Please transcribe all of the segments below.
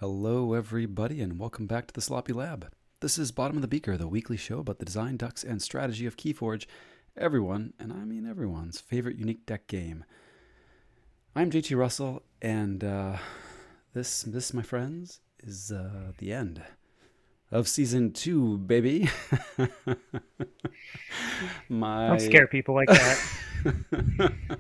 Hello, everybody, and welcome back to the Sloppy Lab. This is Bottom of the Beaker, the weekly show about the design, ducks, and strategy of Keyforge, everyone, and I mean everyone's favorite unique deck game. I'm JT Russell, and this, my friends, is the end of season 2, baby. Don't my scare people like that.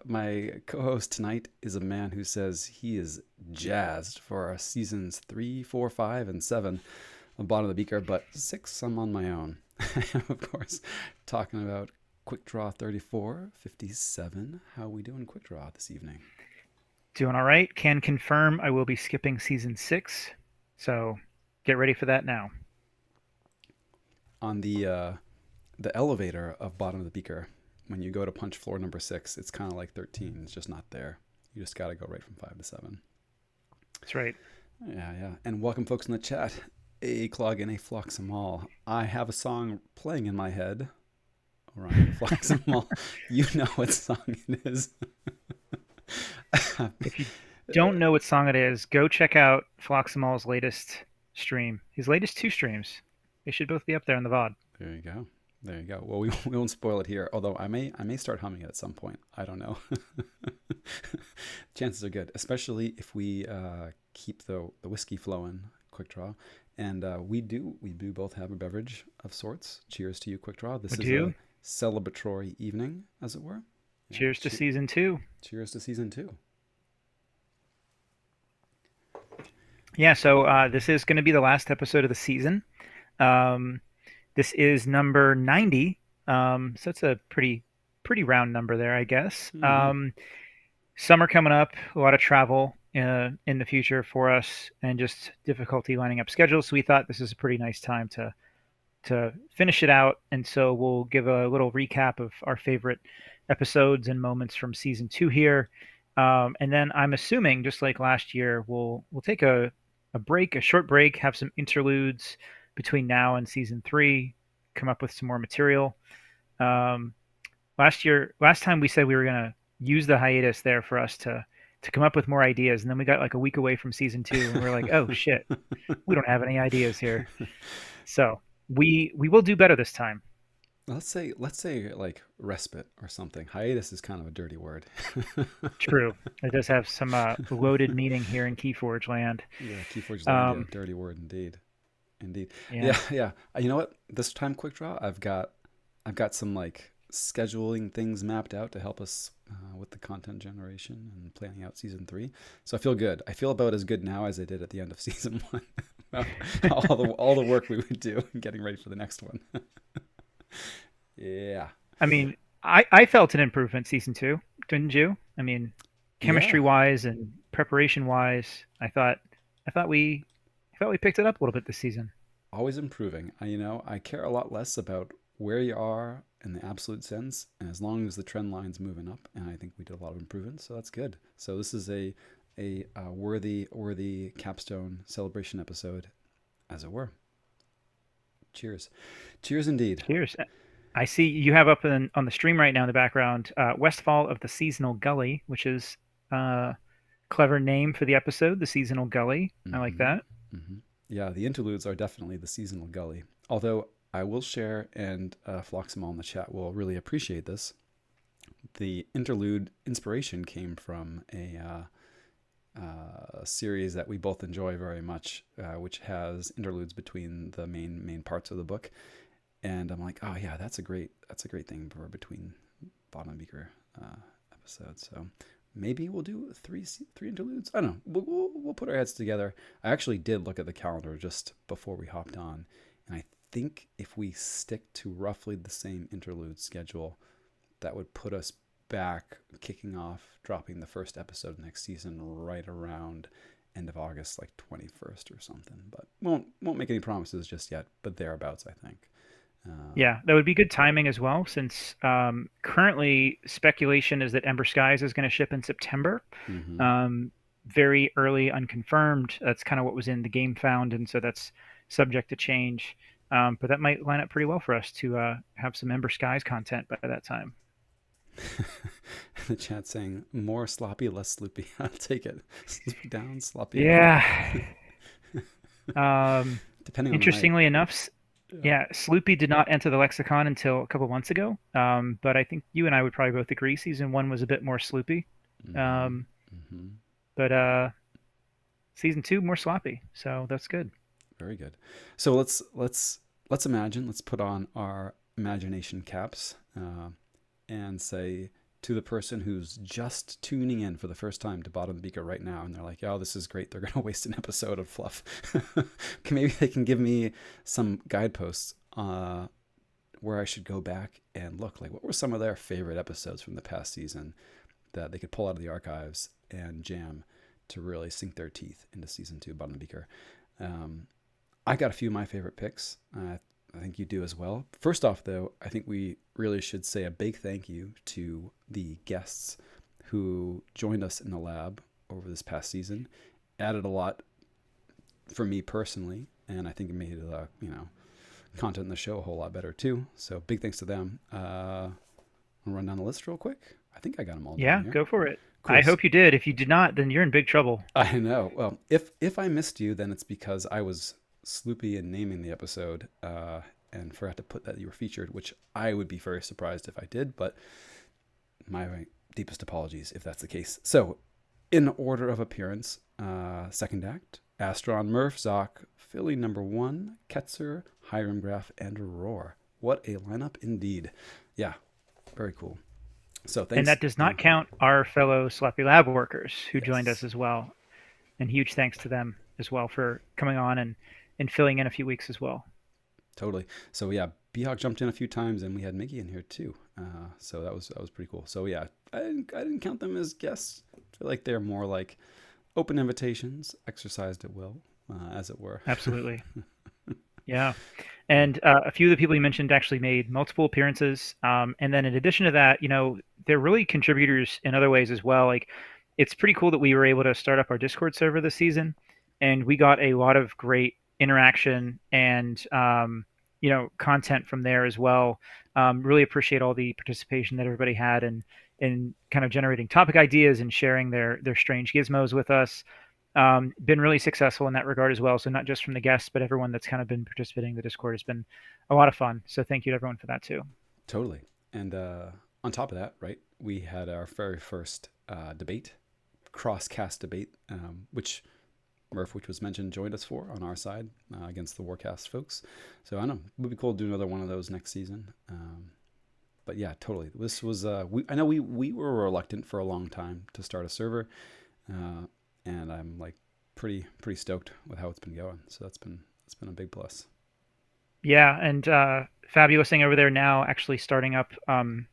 my co-host tonight is a man who says he is jazzed for our seasons 3, 4, 5, and 7 of Bottom of the Beaker, but 6 I'm on my own. Of course, talking about Quick Draw 34, 57. How we doing Quick Draw this evening? Doing all right. Can confirm I will be skipping season 6. So get ready for that now. On the elevator of Bottom of the Beaker, when you go to punch floor number 6, it's kind of like 13. It's just not there. You just got to go right from 5 to 7. That's right. Yeah. And welcome, folks in the chat. A clog and a floxamal. I have a song playing in my head. Orion floxamal. You know what song it is. If you don't know what song it is, go check out Floximal's latest stream. His latest 2 streams. They should both be up there in the VOD. There you go. There you go. Well, we won't spoil it here. Although I may start humming it at some point. I don't know. Chances are good, especially if we keep the whiskey flowing. Quick Draw, and we do both have a beverage of sorts. Cheers to you, Quick Draw. This We is a do. celebratory evening, as it were. Yeah. Cheers to season 2. Cheers to season 2. Yeah, so this is going to be the last episode of the season. This is number 90. So it's a pretty round number there, I guess. Mm-hmm. Summer coming up, a lot of travel in the future for us, and just difficulty lining up schedules. So we thought this is a pretty nice time to finish it out. And so we'll give a little recap of our favorite episodes and moments from season 2 here. And then I'm assuming, just like last year, we'll take a break, a short break, have some interludes between now and season 3, come up with some more material. Um, last time we said we were gonna use the hiatus there for us to come up with more ideas, and then we got like a week away from season 2, and we're like, oh shit, we don't have any ideas here. So we will do better this time. Let's say like respite or something. Hiatus is kind of a dirty word. True, it does have some loaded meaning here in Keyforge land. Yeah, Keyforge land. Yeah, Um, dirty word indeed. Indeed. yeah, Yeah. You know what? This time, Quick Draw, I've got some like scheduling things mapped out to help us with the content generation and planning out season 3. So I feel good. I feel about as good now as I did at the end of season 1. About all the work we would do in getting ready for the next one. Yeah. I mean, I felt an improvement season 2, didn't you? I mean, chemistry Yeah. wise and preparation wise, I thought we picked it up a little bit this season. Always improving. I care a lot less about where you are in the absolute sense, and as long as the trend line's moving up, and I think we did a lot of improvements, so that's good. So this is a worthy capstone celebration episode, as it were. Cheers, cheers indeed. Cheers. I see you have up on the stream right now in the background Westfall of the Seasonal Gully, which is a clever name for the episode, the Seasonal Gully. I like Mm-hmm. that. Mm-hmm. Yeah, the interludes are definitely the seasonal gully. Although I will share, and Floximal in the chat will really appreciate this. The interlude inspiration came from a series that we both enjoy very much, which has interludes between the main parts of the book. And I'm like, oh yeah, that's a great thing for between Bottom Beaker episodes. So maybe we'll do three interludes. I don't know. We'll put our heads together. I actually did look at the calendar just before we hopped on, and I think if we stick to roughly the same interlude schedule, that would put us back kicking off, dropping the first episode next season right around end of August, like 21st or something. But won't make any promises just yet. But thereabouts, I think. Um, Yeah, that would be good timing as well, since currently speculation is that Ember Skies is going to ship in September. mm-hmm. Um, very early, unconfirmed. That's kind of what was in the game found, and so that's subject to change. But that might line up pretty well for us to have some Ember Skies content by that time. The chat saying more sloppy, less sloopy. I'll take it. Sloopy down, sloppy up. Yeah. Um, Depending on the night. Interestingly enough, Yeah. yeah, Sloopy did not enter the lexicon until a couple months ago. But I think you and I would probably both agree season one was a bit more sloopy. Mm-hmm. Um, Mm-hmm. but season two more sloppy, so that's good. Very good. So let's imagine. Let's put on our imagination caps and say to the person who's just tuning in for the first time to Bottom Beaker right now, and they're like, "Oh, this is great. They're going to waste an episode of fluff." Maybe they can give me some guideposts where I should go back and look. Like, what were some of their favorite episodes from the past season that they could pull out of the archives and jam to really sink their teeth into season two, Bottom Beaker. Um, I got a few of my favorite picks. I think you do as well. First off, though, I think we really should say a big thank you to the guests who joined us in the lab over this past season. Added a lot for me personally, and I think it made content in the show a whole lot better too. So big thanks to them. I'll run down the list real quick. I think I got them all down Yeah, here. go for it. Cool. I hope you did. If you did not, then you're in big trouble. I know. Well, if I missed you, then it's because I was sloopy in naming the episode and forgot to put that you were featured, which I would be very surprised if I did. But my deepest apologies if that's the case. So, in order of appearance, second act: Astron, Murph, Zoc, Philly number one, Ketzer, Hiram Graf, and Roar. What a lineup indeed! Yeah, very cool. So And thanks. that does not count our fellow Sloppy Lab workers who joined us Yes. as well. And huge thanks to them as well for coming on and filling in a few weeks as well. Totally. So yeah, Behawk jumped in a few times, and we had Mickey in here too. So that was pretty cool. So yeah, I didn't count them as guests. I feel like they're more like open invitations, exercised at will, as it were. Absolutely. Yeah. And a few of the people you mentioned actually made multiple appearances. And then in addition to that, they're really contributors in other ways as well. Like, it's pretty cool that we were able to start up our Discord server this season, and we got a lot of great interaction and content from there as well. Really appreciate all the participation that everybody had in kind of generating topic ideas and sharing their strange gizmos with us. Been really successful in that regard as well. So not just from the guests, but everyone that's kind of been participating in the Discord has been a lot of fun. So thank you to everyone for that too. Totally. And on top of that, right, we had our very first debate, cross-cast debate, which Murph, which was mentioned, joined us for on our side against the Warcast folks. So I know it would be cool to do another one of those next season. But yeah, totally. This was I know we were reluctant for a long time to start a server, and I'm like pretty stoked with how it's been going. So that's been a big plus. Yeah, and Fabulous thing over there now actually starting up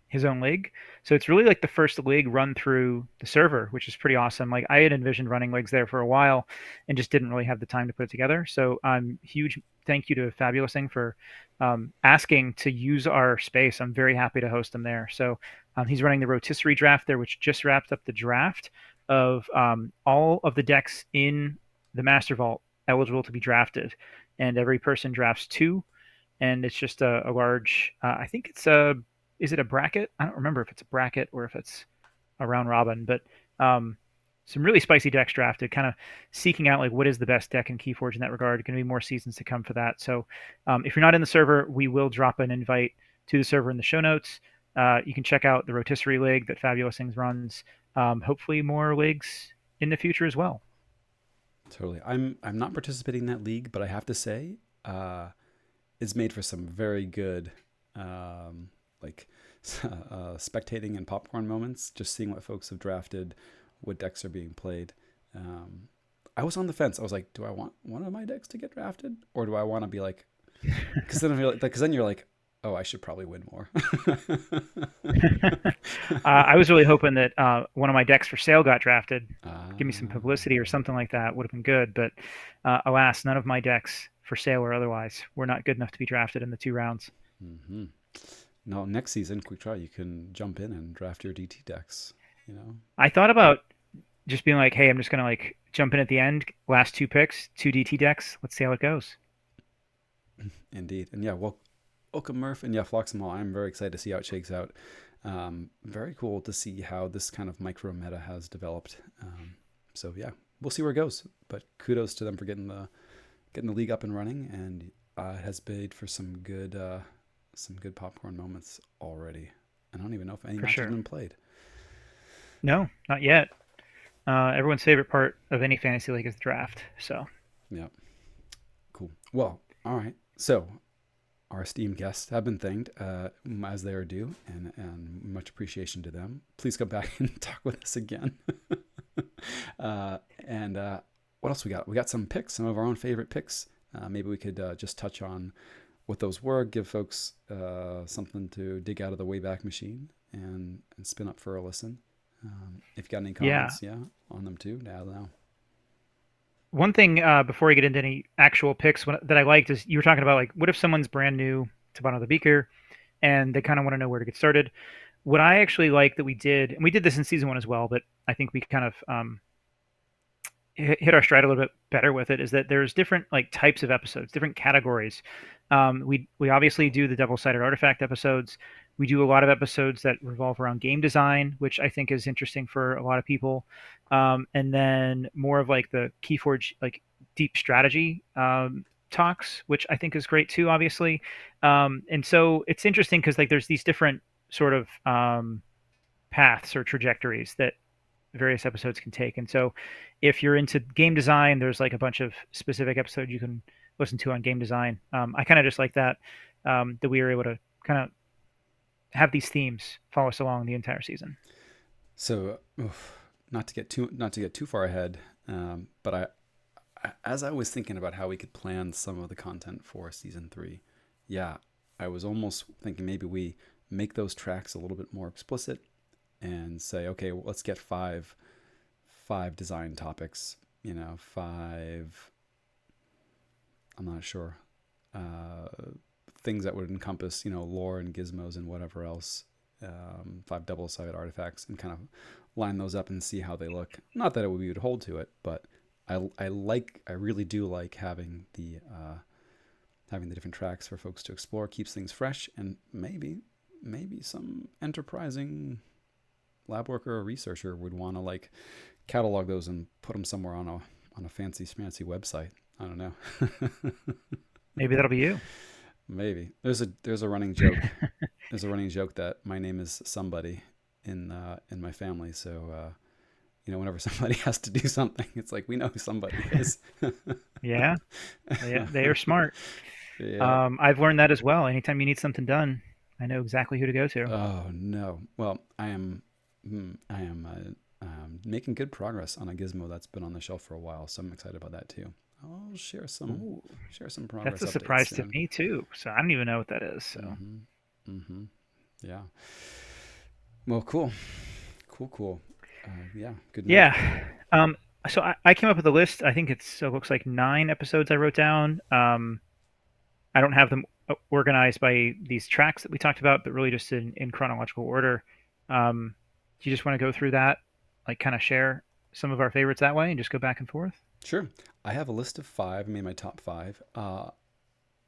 his own league. So it's really like the first league run through the server, which is pretty awesome. Like, I had envisioned running leagues there for a while and just didn't really have the time to put it together. So huge thank you to Fabulous thing for asking to use our space. I'm very happy to host him there. So he's running the rotisserie draft there, which just wrapped up the draft of all of the decks in the Master Vault eligible to be drafted. And every person drafts two, and it's just a large. I think it's a. Is it a bracket? I don't remember if it's a bracket or if it's a round robin, but um, some really spicy decks drafted. Kind of seeking out like what is the best deck in KeyForge in that regard. Going to be more seasons to come for that. So if you're not in the server, we will drop an invite to the server in the show notes. You can check out the Rotisserie League that Fabulous Things runs. Hopefully, more leagues in the future as well. Totally. I'm not participating in that league, but I have to say, it's made for some very good, like, spectating and popcorn moments. Just seeing what folks have drafted, what decks are being played. I was on the fence. I was like, do I want one of my decks to get drafted, or do I want to be like, because then you're like, oh, I should probably win more. I was really hoping that one of my decks for sale got drafted. Give me some Ah, publicity or something like that would have been good. But alas, none of my decks for sale or otherwise were not good enough to be drafted in the 2 rounds. mm-hmm. No, next season, quick try, you can jump in and draft your DT decks. You know, I thought about just being like, hey, I'm just gonna like jump in at the end, last two picks, two DT decks. Let's see how it goes. indeed. And yeah, welcome Murph, and yeah, Floxamal. I'm very excited to see how it shakes out. Very cool to see how this kind of micro meta has developed. So yeah, we'll see where it goes. But kudos to them for getting the league up and running, and it has made for some good popcorn moments already. And I don't even know if any for matches have sure. been played. No, not yet. Everyone's favorite part of any fantasy league is the draft. So Yeah, cool. Well, all right. So our esteemed guests have been thanked as they are due, and much appreciation to them. Please come back and talk with us again. And what else we got? We got some picks, some of our own favorite picks. Maybe we could just touch on what those were, give folks something to dig out of the Wayback Machine and spin up for a listen. If you got any yeah, comments, yeah, on them too, now. one thing before we get into any actual picks that I liked is you were talking about like what if someone's brand new to Bottom of the Beaker and they kind of want to know where to get started. What I actually like that we did, and we did this in season one as well, but I think we kind of hit our stride a little bit better with it, is that there's different like types of episodes, different categories. We obviously do the double-sided artifact episodes. We do a lot of episodes that revolve around game design, which I think is interesting for a lot of people. And then more of like the Keyforge, like deep strategy talks, which I think is great too, obviously. And so it's interesting because like there's these different sort of paths or trajectories that various episodes can take. And so if you're into game design, there's like a bunch of specific episodes you can listen to on game design. I kind of just like that, that we were able to kind of have these themes follow us along the entire season. So, not to get too far ahead, but as I was thinking about how we could plan some of the content for season three, yeah, I was almost thinking maybe we make those tracks a little bit more explicit and say, okay, well, let's get five design topics. You know, five. I'm not sure. Things that would encompass, lore and gizmos and whatever else. Five double-sided artifacts, and kind of line those up and see how they look. Not that we would hold to it, but I really do like having the different tracks for folks to explore. Keeps things fresh, and maybe some enterprising lab worker or researcher would want to like catalog those and put them somewhere on a fancy schmancy website. I don't know. Maybe that'll be you. Maybe there's a running joke. There's a running joke that my name is somebody in my family. So whenever somebody has to do something, it's like we know who somebody is. Yeah, they are smart. Yeah. I've learned that as well. Anytime you need something done, I know exactly who to go to. Oh no. Well, I am making good progress on a gizmo that's been on the shelf for a while, so I'm excited about that too. I'll Ooh, share some that's progress a updates surprise to soon. me too. So I don't even know what that is. So Mm-hmm. Mm-hmm. Yeah. Well, cool. Yeah, good enough. yeah. So I came up with a list. I think it looks like 9 episodes I wrote down. I don't have them organized by these tracks that we talked about, but really just in chronological order. Do you just want to go through that, like kind of share some of our favorites that way, and just go back and forth? Sure. I have a list of five. I made my top five.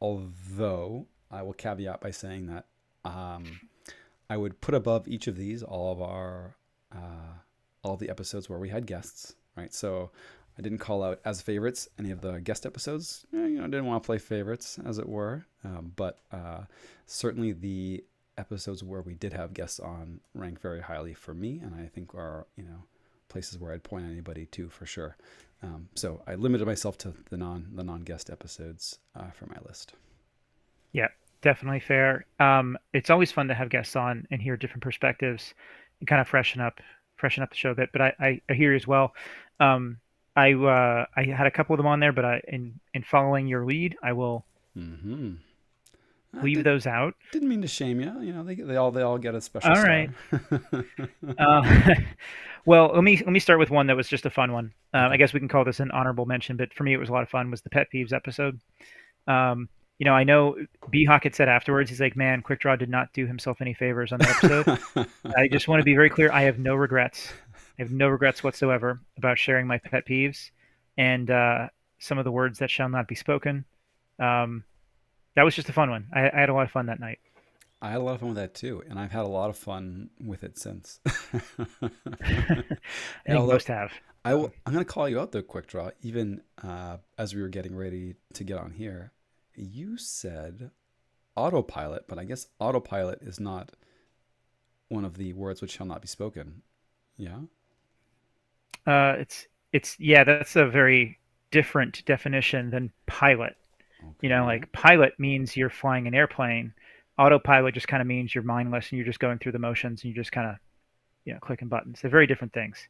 Although I will caveat by saying that um, I would put above each of these all of the episodes where we had guests, right? So I didn't call out as favorites any of the guest episodes. I didn't want to play favorites, as it were. But certainly the episodes where we did have guests on rank very highly for me, and I think are places where I'd point anybody to for sure. So I limited myself to the non guest episodes for my list. Yeah, definitely fair. It's always fun to have guests on and hear different perspectives and kind of freshen up the show a bit. But I hear you as well. Um, I had a couple of them on there, but in following your lead, I will Mm-hmm. I leave those out. didn't mean to shame you. They all get a special All right. star. Uh, well, let me start with one that was just a fun one. I Okay. guess we can call this an honorable mention, but for me, it was a lot of fun. Was the pet peeves episode? Um, I know B Hawk had said afterwards, he's like, "Man, Quick Draw did not do himself any favors on that episode." I just want to be very clear. I have no regrets. I have no regrets whatsoever about sharing my pet peeves and some of the words that shall not be spoken. Um, that was just a fun one. I had a lot of fun that night. I had a lot of fun with that too, and I've had a lot of fun with it since. I And think although most have. I'm going to call you out though, Quick Draw, even as we were getting ready to get on here, you said autopilot, but I guess autopilot is not one of the words which shall not be spoken. Yeah. It's yeah, that's a very different definition than pilot. Okay. Like pilot means you're flying an airplane. Autopilot just kind of means you're mindless and you're just going through the motions and you're just kind of, clicking buttons. They're very different things.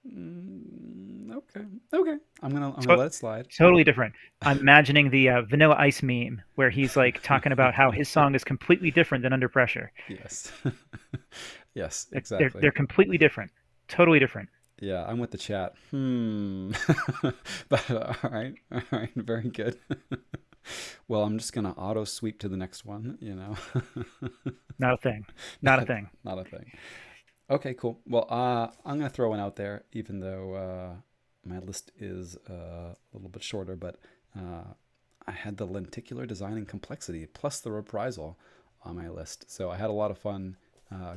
Okay. Okay. I'm gonna So let it slide. totally different. I'm imagining the Vanilla Ice meme where he's like talking about how his song is completely different than Under Pressure. Yes. Yes, They're exactly. completely different, totally different. Yeah, I'm with the chat. But all right. All right. Very good. Well, I'm just gonna auto sweep to the next one, you know. Not a thing. Not a Not thing. not a thing. Okay, cool. Well, I'm gonna throw one out there, even though my list is a little bit shorter. But uh, I had the lenticular design and complexity plus the reprisal on my list, so I had a lot of fun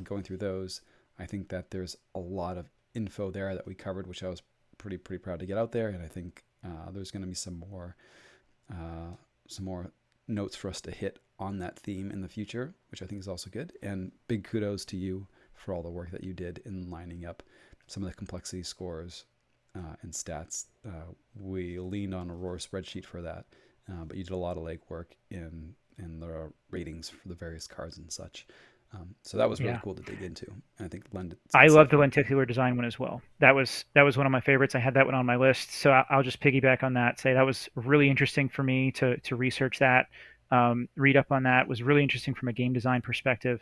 going through those. I think that there's a lot of info there that we covered, which I was pretty proud to get out there, and I think there's going to be uh, some more notes for us to hit on that theme in the future, which I think is also good. And big kudos to you for all the work that you did in lining up some of the complexity scores and stats. We leaned on a Aurora spreadsheet for that, but you did a lot of legwork in the ratings for the various cards and such. So that was really Yeah. cool to dig into, and I think lended I love itself the well. lenticular design one as well. That was one of my favorites. I had that one on my list, so I'll just piggyback on that. Say that was really interesting for me to research that, read up on that. It was really interesting from a game design perspective.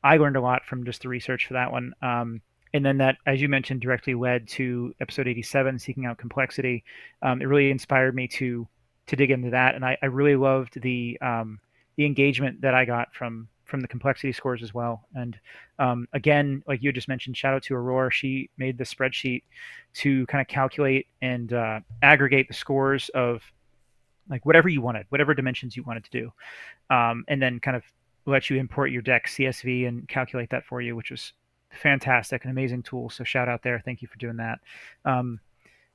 I learned a lot from just the research for that one. And then that, as you mentioned, directly led to episode 87, Seeking Out Complexity. It really inspired me to dig into that, and I really loved the engagement that I got from the complexity scores as well. And again, like you just mentioned, shout out to Aurora. She made the spreadsheet to kind of calculate and aggregate the scores of like whatever you wanted, whatever dimensions you wanted to do, and then kind of let you import your deck CSV and calculate that for you, which was fantastic, an amazing tool. So shout out there, thank you for doing that.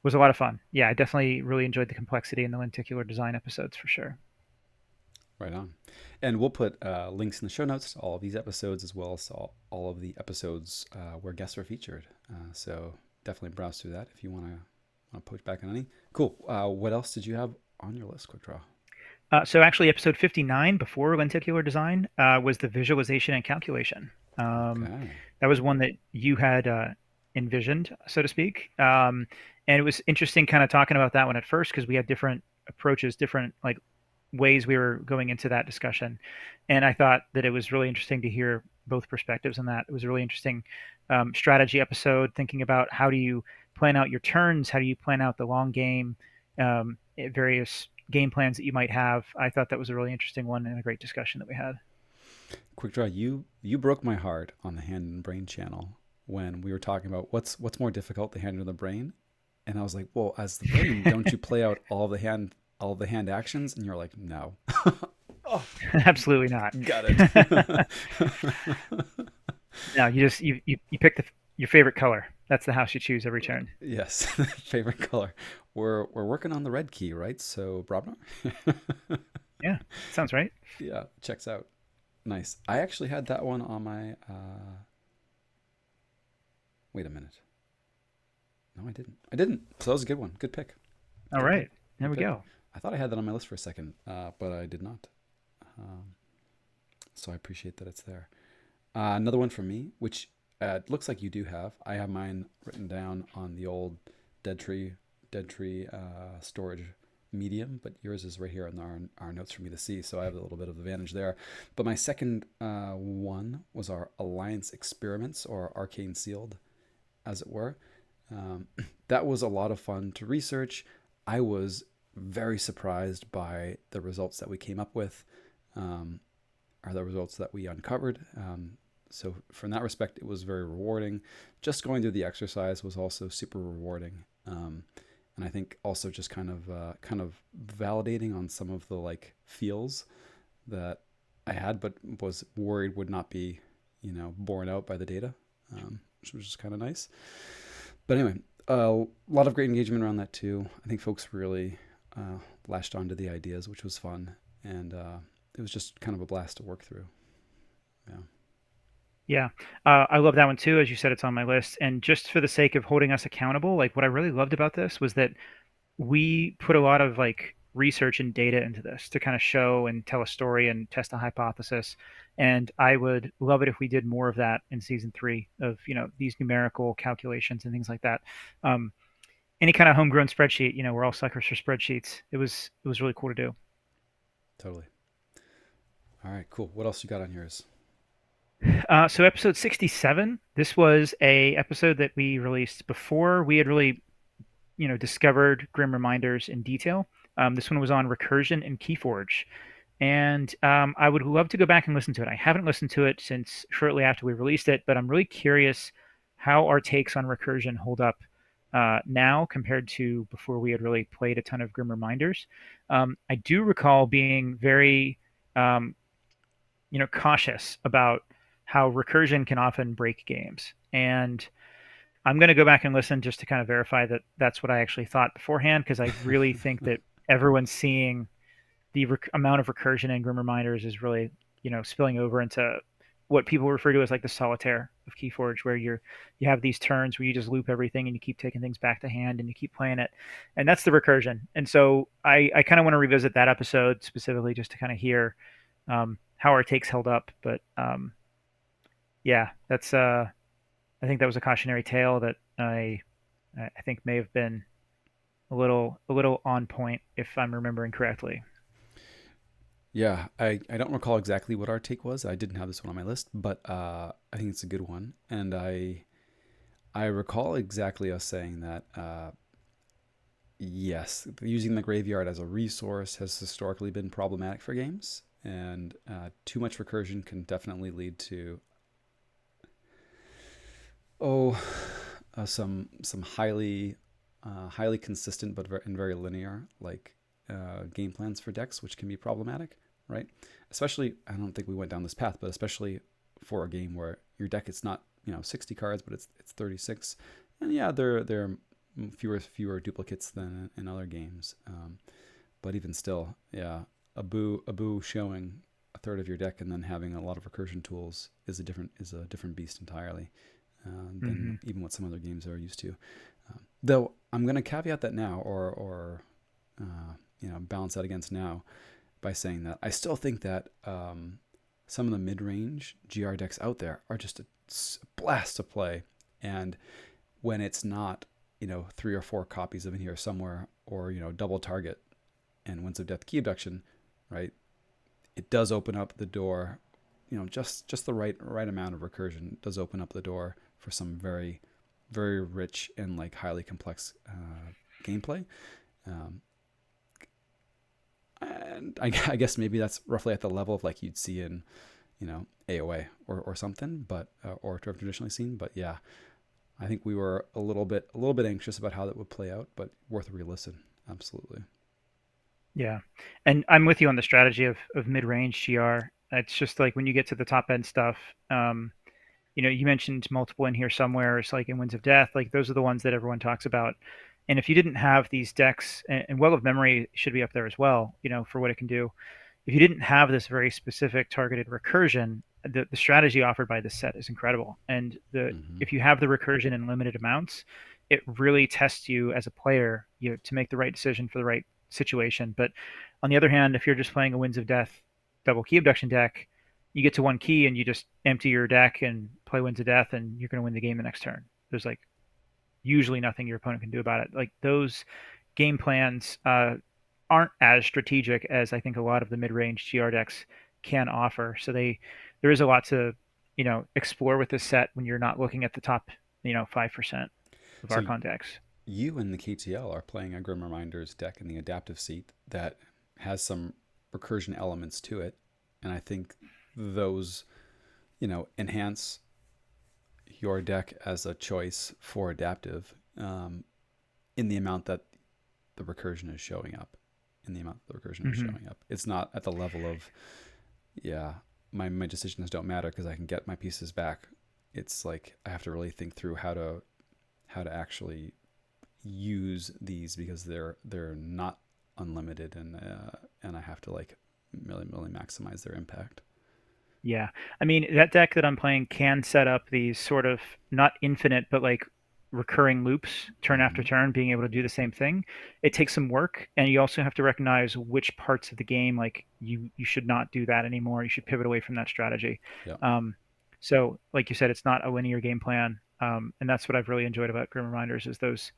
Was a lot of fun. Yeah, I definitely really enjoyed the complexity and the lenticular design episodes for sure. Right on. And we'll put links in the show notes to all of these episodes as well as all of the episodes where guests are featured. So definitely browse through that if you want to poach back on any. Cool. What else did you have on your list, Quick Draw? So actually, episode 59 before lenticular design was the visualization and calculation. Um, Okay. that was one that you had envisioned, so to speak. And it was interesting kind of talking about that one at first because we had different approaches, different like ways we were going into that discussion. And I thought that it was really interesting to hear both perspectives on that. It was a really interesting strategy episode, thinking about how do you plan out your turns, how do you plan out the long game, various game plans that you might have. I thought that was a really interesting one and a great discussion that we had. Quick Draw, you broke my heart on the hand and brain channel when we were talking about what's more difficult, the hand or the brain. And I was like, well, as the brain, don't you play out all the hand actions? And you're like, no. Oh, Absolutely not. got it. No, you pick your favorite color. That's the house you choose every turn. Yes, favorite color. We're working on the red key, right? So Brabner? Yeah, sounds right. Yeah, checks out. Nice. I actually had that one on my wait a minute. No, I didn't. I didn't. So that was a good one. Good pick. All Good right, pick. there Good we pick. go. I thought I had that on my list for a second, but I did not. Um, so I appreciate that it's there. Another one from me, which looks like you do have. I have mine written down on the old dead tree, dead tree storage medium, but yours is right here in our notes for me to see. So I have a little bit of advantage there. But my second one was our Alliance Experiments, or Arcane Sealed, as it were. Um, that was a lot of fun to research. I was very surprised by the results that we came up with, um, or the results that we uncovered. So from that respect, it was very rewarding. Just going through the exercise was also super rewarding, and I think also just kind of validating on some of the like feels that I had, but was worried would not be, borne out by the data, which was just kind of nice. But anyway, a lot of great engagement around that too. I think folks really latched onto the ideas, which was fun, and it was just kind of a blast to work through. Yeah. Yeah, I love that one too. As you said, it's on my list. And just for the sake of holding us accountable, like what I really loved about this was that we put a lot of like research and data into this to kind of show and tell a story and test a hypothesis. And I would love it if we did more of that in season three of, these numerical calculations and things like that. Um, any kind of homegrown spreadsheet, we're all suckers for spreadsheets. It was really cool to do. Totally. All right, cool. What else you got on yours? So episode 67, this was a episode that we released before we had really, discovered Grim Reminders in detail. This one was on recursion and Keyforge, and I would love to go back and listen to it. I haven't listened to it since shortly after we released it, but I'm really curious how our takes on recursion hold up now compared to before we had really played a ton of Grim Reminders. I do recall being very um, cautious about how recursion can often break games. And I'm going to go back and listen just to kind of verify that that's what I actually thought beforehand, because I really think that everyone's seeing the amount of recursion in Grim Reminders is really, spilling over into what people refer to as like the solitaire of Keyforge, where you have these turns where you just loop everything and you keep taking things back to hand and you keep playing it, and that's the recursion. And so I kind of want to revisit that episode specifically just to kind of hear how our takes held up. But yeah, that's I think that was a cautionary tale that I think may have been a little on point if I'm remembering correctly. Yeah, I don't recall exactly what our take was. I didn't have this one on my list, but I think it's a good one. And I recall exactly us saying that yes, using the graveyard as a resource has historically been problematic for games, and too much recursion can definitely lead to oh some highly consistent but very linear like game plans for decks, which can be problematic, right? Especially, I don't think we went down this path, but especially for a game where your deck it's not 60 cards, but it's 36, and yeah, there are fewer duplicates than in other games, but even still, yeah, a boo showing a third of your deck and then having a lot of recursion tools is a different beast entirely Mm-hmm. than even what some other games are used to. Though I'm going to caveat that now, or balance that against now by saying that I still think that some of the mid-range GR decks out there are just a blast to play, and when it's not 3 or 4 copies of in here somewhere, or double target and Winds of Death key abduction, right? It does open up the door, just the right amount of recursion does open up the door for some very very rich and like highly complex gameplay. Um, and I guess maybe that's roughly at the level of like you'd see in AOA or something, but or to have traditionally seen. But yeah, I think we were a little bit anxious about how that would play out, but worth a re-listen. Absolutely. Yeah, and I'm with you on the strategy of mid-range GR. It's just like when you get to the top end stuff. Um, you mentioned multiple in here somewhere. It's like in Winds of Death. Like those are the ones that everyone talks about. And if you didn't have these decks, and Well of Memory should be up there as well, for what it can do. If you didn't have this very specific targeted recursion, the strategy offered by this set is incredible. And Mm-hmm. if you have the recursion in limited amounts, it really tests you as a player, to make the right decision for the right situation. But on the other hand, if you're just playing a Winds of Death double key abduction deck, you get to one key and you just empty your deck and play Winds of Death, and you're going to win the game the next turn. There's like usually nothing your opponent can do about it. Like those game plans aren't as strategic as I think a lot of the mid-range GR decks can offer. So there is a lot to explore with this set when you're not looking at the top 5% of So Archon decks. you and the KTL are playing a Grim Reminders deck in the adaptive seat that has some recursion elements to it, and I think those enhance your deck as a choice for adaptive, in the amount that the recursion is showing up. In the amount that the recursion is Hmm. showing up, it's not at the level of yeah, my decisions don't matter because I can get my pieces back. It's like I have to really think through how to actually use these because they're not unlimited, and I have to like really maximize their impact. Yeah. I mean, that deck that I'm playing can set up these sort of not infinite, but like recurring loops turn after Mm-hmm. turn, being able to do the same thing. It takes some work, and you also have to recognize which parts of the game like you should not do that anymore. You should pivot away from that strategy. Yeah. Um, so, like you said, it's not a linear game plan, and that's what I've really enjoyed about Grim Reminders is those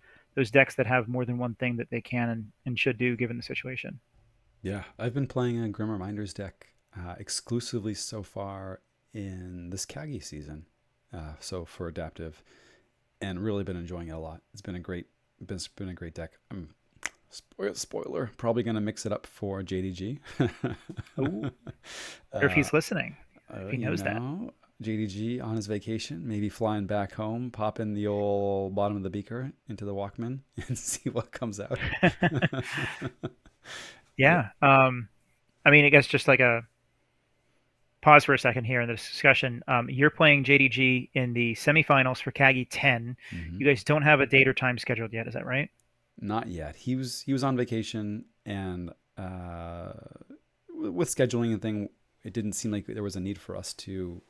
decks that have more than one thing that they can and should do given the situation. Yeah, I've been playing a Grim Reminders deck exclusively so far in this Kagi season. So for adaptive, and really been enjoying it a lot. It's been been a great deck. Spoiler, probably gonna mix it up for JDG. Oh, wonder if uh, he's listening, if he you knows that. know, JDG on his vacation, maybe flying back home, pop in the old bottom of the beaker into the Walkman and see what comes out. Yeah. Yeah. I mean, I guess just like a pause for a second here in this discussion. You're playing JDG in the semifinals for CAGI 10. Hmm. You guys don't have a date or time scheduled yet, is that right? Not yet. He was on vacation, and with scheduling and thing, it didn't seem like there was a need for us to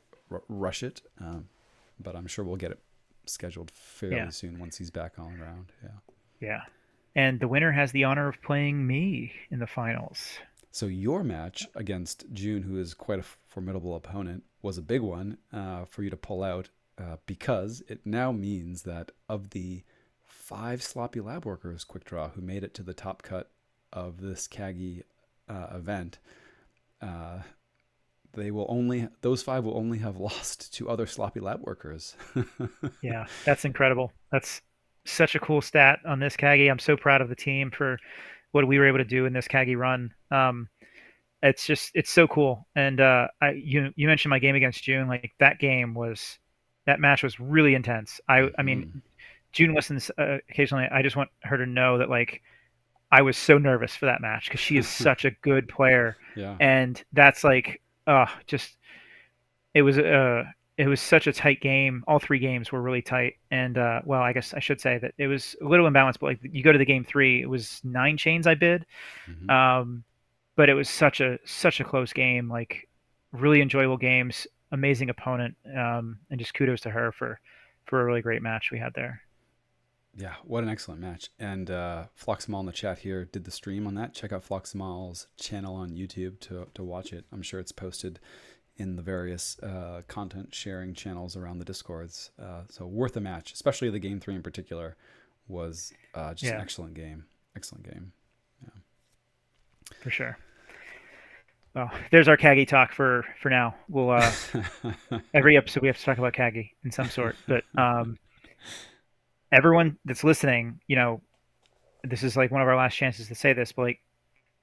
rush it. But I'm sure we'll get it scheduled fairly Yeah. soon once he's back on around. Yeah. Yeah. And the winner has the honor of playing me in the finals. So your match against June, who is quite a formidable opponent, was a big one for you to pull out because it now means that of the 5 sloppy lab workers quick draw who made it to the top cut of this Kagi event, uh, they will only those 5 will only have lost to other sloppy lab workers. Yeah, that's incredible. That's such a cool stat on this CAGI. I'm so proud of the team for what we were able to do in this CAGI run. It's just it's so cool. And you mentioned my game against June. Like that match was really intense. I mean, Hmm. June listens occasionally. I just want her to know that like I was so nervous for that match because she is such a good player, Yeah. and that's like just it was it was such a tight game. All three games were really tight, and well, I guess I should say that it was a little imbalanced. But like you go to the game three, it was 9 chains I bid. Hmm. Um, but it was such a close game. Like really enjoyable games, amazing opponent, and just kudos to her for a really great match we had there. Yeah, what an excellent match. And Floxamal in the chat here did the stream on that. Check out Floxamal's channel on YouTube to watch it. I'm sure it's posted in the various content sharing channels around the Discords. So worth a match, especially the game 3 in particular was just an Yeah, excellent game. Excellent game. Yeah. for sure. Well, there's our Kagi talk for now. We'll every episode we have to talk about Kagi in some sort. But everyone that's listening, this is like one of our last chances to say this, but like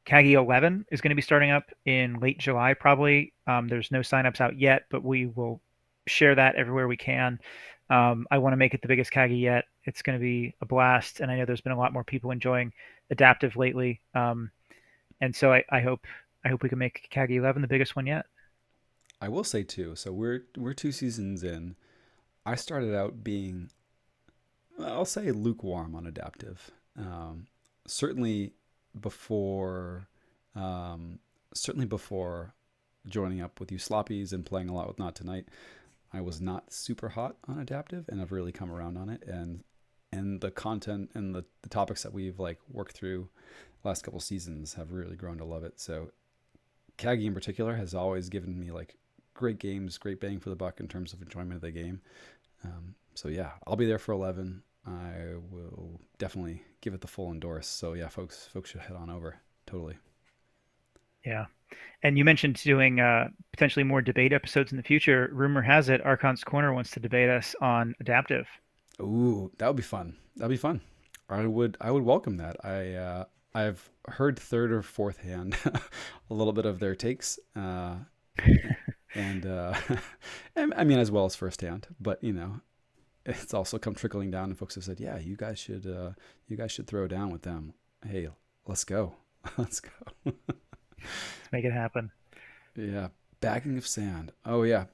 Kagi 11 is going to be starting up in late July, probably. There's no signups out yet, but we will share that everywhere we can. I want to make it the biggest Kagi yet. It's going to be a blast, and I know there's been a lot more people enjoying adaptive lately. And so I hope we can make Kagi 11 the biggest one yet. I will say too. So we're 2 seasons in. I started out being, I'll say, lukewarm on adaptive. Certainly before, um, certainly before joining up with you sloppies and playing a lot with Not Tonight, I was not super hot on adaptive, and I've really come around on it. And the content and the topics that we've like worked through the last couple seasons have really grown to love it. So Kagi in particular has always given me like great games, great bang for the buck in terms of enjoyment of the game. So yeah, I'll be there for 11. I will definitely give it the full endorse. So yeah, folks should head on over. Totally. Yeah. And you mentioned doing potentially more debate episodes in the future. Rumor has it Archon's Corner wants to debate us on adaptive. Ooh, that would be fun. That'd be fun. I would welcome that. I've heard third or fourth hand a little bit of their takes, and and I mean as well as first hand. But it's also come trickling down, and folks have said, yeah, you guys should throw down with them. Hey, let's go, let's go. Let's make it happen. Yeah. Bagging of sand. Oh yeah.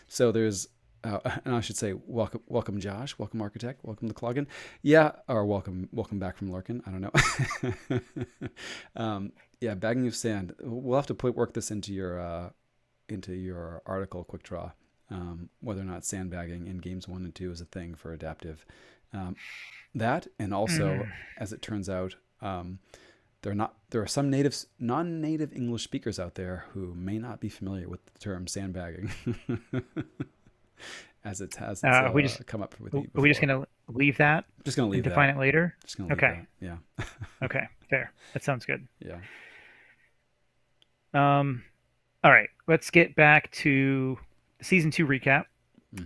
So there's and I should say welcome Josh, welcome architect, welcome to Cloggin. Yeah, or welcome back from Lurkin. I don't know. Yeah, bagging of sand. We'll have to work this into your article quick draw. Whether or not sandbagging in games 1 and 2 is a thing for adaptive. Um, that and also, Mm. as it turns out, there are some non-native English speakers out there who may not be familiar with the term sandbagging, as it's We just come up with are me we just before. gonna leave that Just gonna and leave define that. it later? Just gonna leave Okay. that. Yeah, Okay. Fair. That sounds good. yeah. Um, all right. Let's get back to season 2 recap.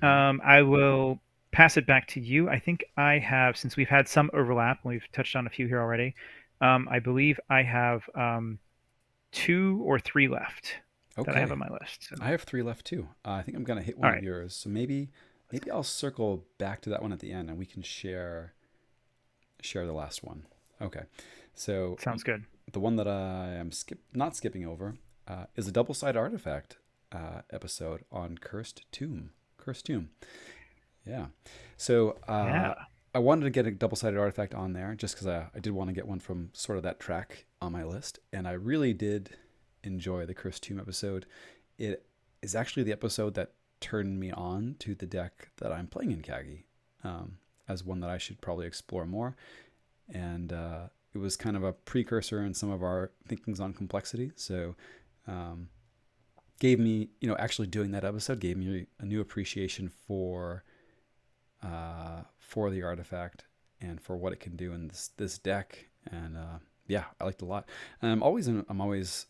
Hmm. I will pass it back to you. I think I have, since we've had some overlap, and we've touched on a few here already. I believe I have 2 or 3 left that I have Okay, on my list. So, I have 3 left too. I think I'm gonna hit all one of right. yours. So maybe I'll circle back to that one at the end, and we can share the last one. Okay, so Sounds good. the one that I am not skipping over is a double side artifact episode on Cursed Tomb. Cursed Tomb. Yeah. So Yeah. I wanted to get a double sided artifact on there just because I did want to get one from sort of that track on my list. And I really did enjoy the Cursed Tomb episode. It is actually the episode that turned me on to the deck that I'm playing in Kagi, as one that I should probably explore more. And it was kind of a precursor in some of our thinkings on complexity. So um, gave me, actually doing that episode gave me a new appreciation for the artifact and for what it can do in this deck. And yeah, I liked it a lot. And I'm always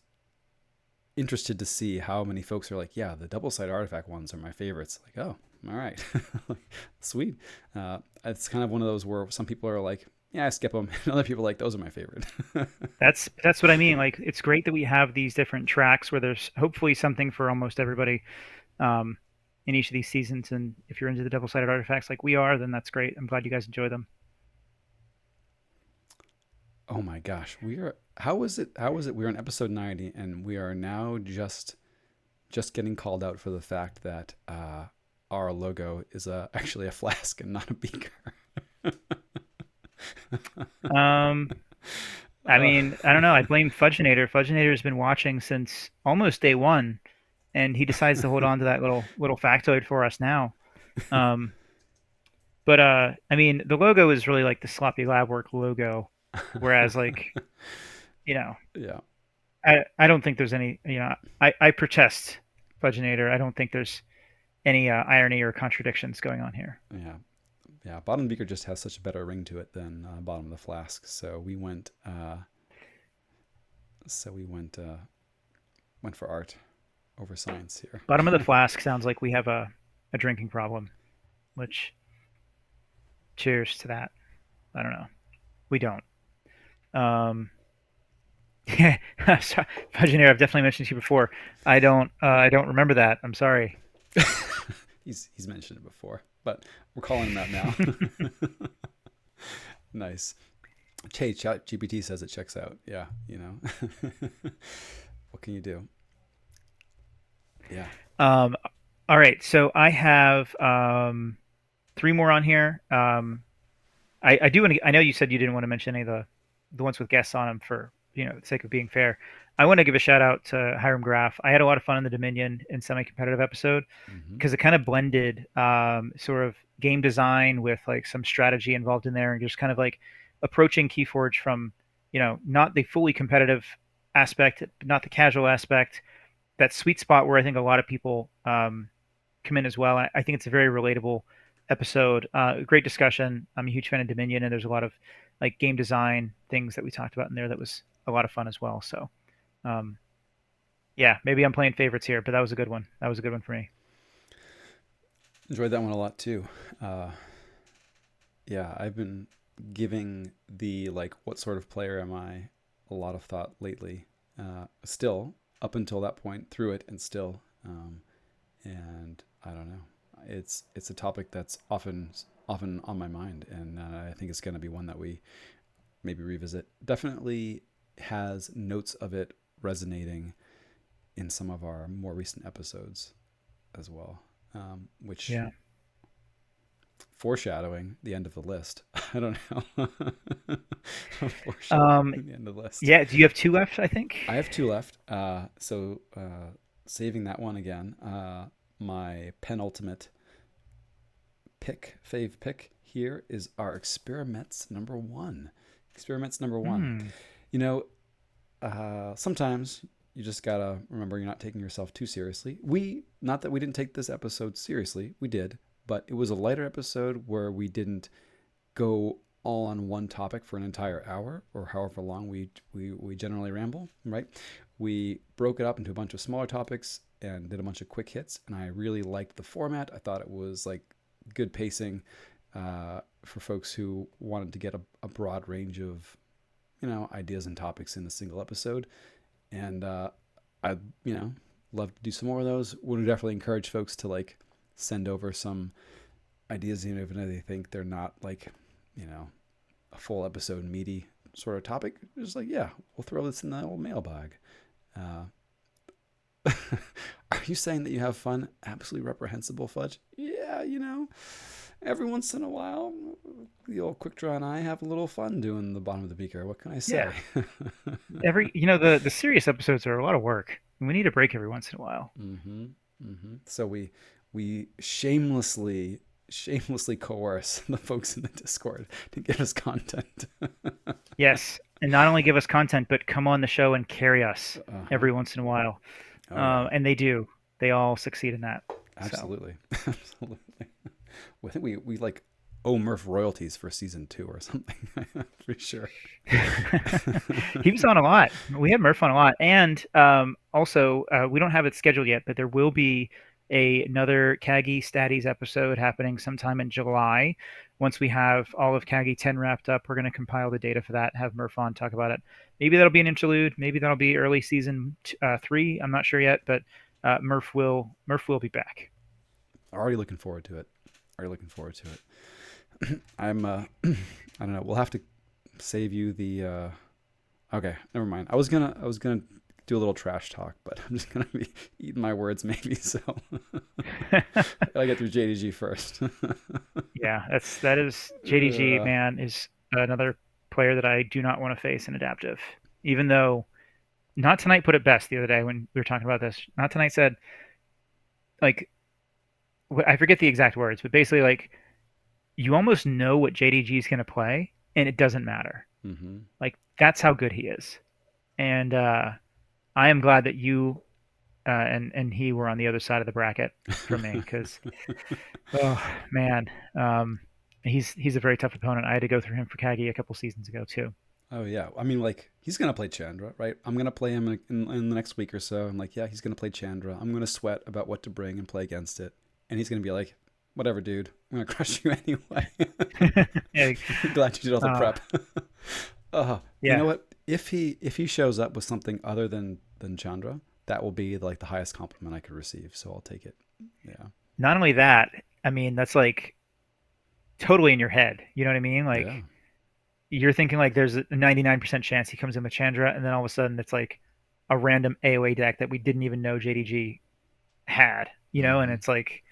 interested to see how many folks are like, yeah, the double side artifact ones are my favorites. Like, oh, all right, sweet. It's kind of one of those where some people are like, yeah, I skip them, and other people are like, those are my favorite. That's what I mean. Like, it's great that we have these different tracks where there's hopefully something for almost everybody um, in each of these seasons. And if you're into the double-sided artifacts like we are, then that's great. I'm glad you guys enjoy them. Oh my gosh, we are. How is it? How is it? We're on episode 90, and we are now just getting called out for the fact that our logo is actually a flask and not a beaker. Um, I uh, mean, I don't know. I blame Fudgenator. Fudgenator's been watching since almost day one, and he decides to hold on to that little factoid for us now. Um, but I mean, the logo is really like the sloppy lab work logo, whereas like you know, yeah, I don't think there's any I protest Fudgenator. I don't think there's any irony or contradictions going on here. yeah, yeah. Bottom beaker just has such a better ring to it than bottom of the flask. So we went for art over science here. Bottom of the flask sounds like we have a drinking problem, which cheers to that. I don't know. We don't. Um, yeah, sorry, Fudgenator, I've definitely mentioned to you before. I don't remember that. I'm sorry. He's mentioned it before, but we're calling him that now. Nice. Hey, Chat GPT says it checks out. Yeah, what can you do? Yeah. Um, all right, so I have 3 more on here. I do want to. I know you said you didn't want to mention any of the ones with guests on them for the sake of being fair. I want to give a shout out to Hiram Graff. I had a lot of fun in the Dominion and semi-competitive episode Hmm. because it kind of blended sort of game design with like some strategy involved in there, and just kind of like approaching Keyforge from not the fully competitive aspect, not the casual aspect, that sweet spot where I think a lot of people come in as well. I think it's a very relatable episode. Great discussion. I'm a huge fan of Dominion, and there's a lot of like game design things that we talked about in there that was a lot of fun as well. So, um, yeah, maybe I'm playing favorites here, but that was a good one. That was a good one for me. Enjoyed that one a lot too. Uh, yeah, I've been giving the like, what sort of player am I, a lot of thought lately. Still, up until that point, through it, and still, and I don't know. It's a topic that's often on my mind, and I think it's going to be one that we maybe revisit. Definitely has notes of it resonating in some of our more recent episodes as well, which Yeah. foreshadowing the end of the list. I don't know. Foreshadowing Um, the end of the list. yeah. Do you have two left? I think. I have two left. Saving that one again. My penultimate fave pick here is our experiments number one. Experiments number one. Hmm. You know, sometimes you just gotta remember you're not taking yourself too seriously. Not that we didn't take this episode seriously, we did, but it was a lighter episode where we didn't go all on one topic for an entire hour or however long we generally ramble, right? We broke it up into a bunch of smaller topics and did a bunch of quick hits, and I really liked the format. I thought it was like good pacing for folks who wanted to get a broad range of ideas and topics in a single episode. And I'd love to do some more of those. Would definitely encourage folks to like send over some ideas, even if they think they're not like a full episode meaty sort of topic. Just like, yeah, we'll throw this in the old mailbag. Are you saying that you have fun? Absolutely reprehensible, Fudge. Yeah, every once in a while, the old Quick Draw and I have a little fun doing the bottom of the beaker. What can I say? Yeah. The serious episodes are a lot of work. We need a break every once in a while. Mm-hmm. Mm-hmm. So we shamelessly coerce the folks in the Discord to give us content. Yes, and not only give us content, but come on the show and carry us Uh-huh. every once in a while. Oh yeah, And they do. They all succeed in that. So absolutely, absolutely. I think we like owe Murph royalties for season 2 or something. I'm pretty sure. he was on a lot. We had Murph on a lot, and also we don't have it scheduled yet, but there will be another Kagi Statties episode happening sometime in July. Once we have all of Kagi 10 wrapped up, we're going to compile the data for that. Have Murph on talk about it. Maybe that'll be an interlude. Maybe that'll be early season 3. I'm not sure yet, but Murph will be back. Already looking forward to it. Already looking forward to it. I'm I don't know. We'll have to save you the okay, never mind. I was gonna do a little trash talk, but I'm just gonna be eating my words maybe, so I gotta get through JDG first. Yeah, that is JDG, uh, man, is another player that I do not want to face in adaptive. Even though Not Tonight put it best the other day when we were talking about this. Not Tonight said, like, I forget the exact words, but basically, like, you almost know what JDG is going to play, and it doesn't matter. mm-hmm. Like, that's how good he is. And I am glad that you and he were on the other side of the bracket for me because, oh man, he's a very tough opponent. I had to go through him for Kagi a couple seasons ago too. Oh yeah, I mean, like he's gonna play Chandra, right? I'm gonna play him in the next week or so. I'm like, yeah, he's gonna play Chandra. I'm gonna sweat about what to bring and play against it, and he's gonna be like, whatever, dude. I'm gonna crush you anyway. Yeah, Glad you did all the uh, prep. You yeah. know what? If he shows up with something other than Chandra, that will be like the highest compliment I could receive. So I'll take it. Yeah. Not only that, I mean that's like totally in your head. You know what I mean? Yeah. Like you're thinking like there's a 99% chance he comes in with Chandra, and then all of a sudden it's like a random AOA deck that we didn't even know JDG had. And Mm-hmm. it's like,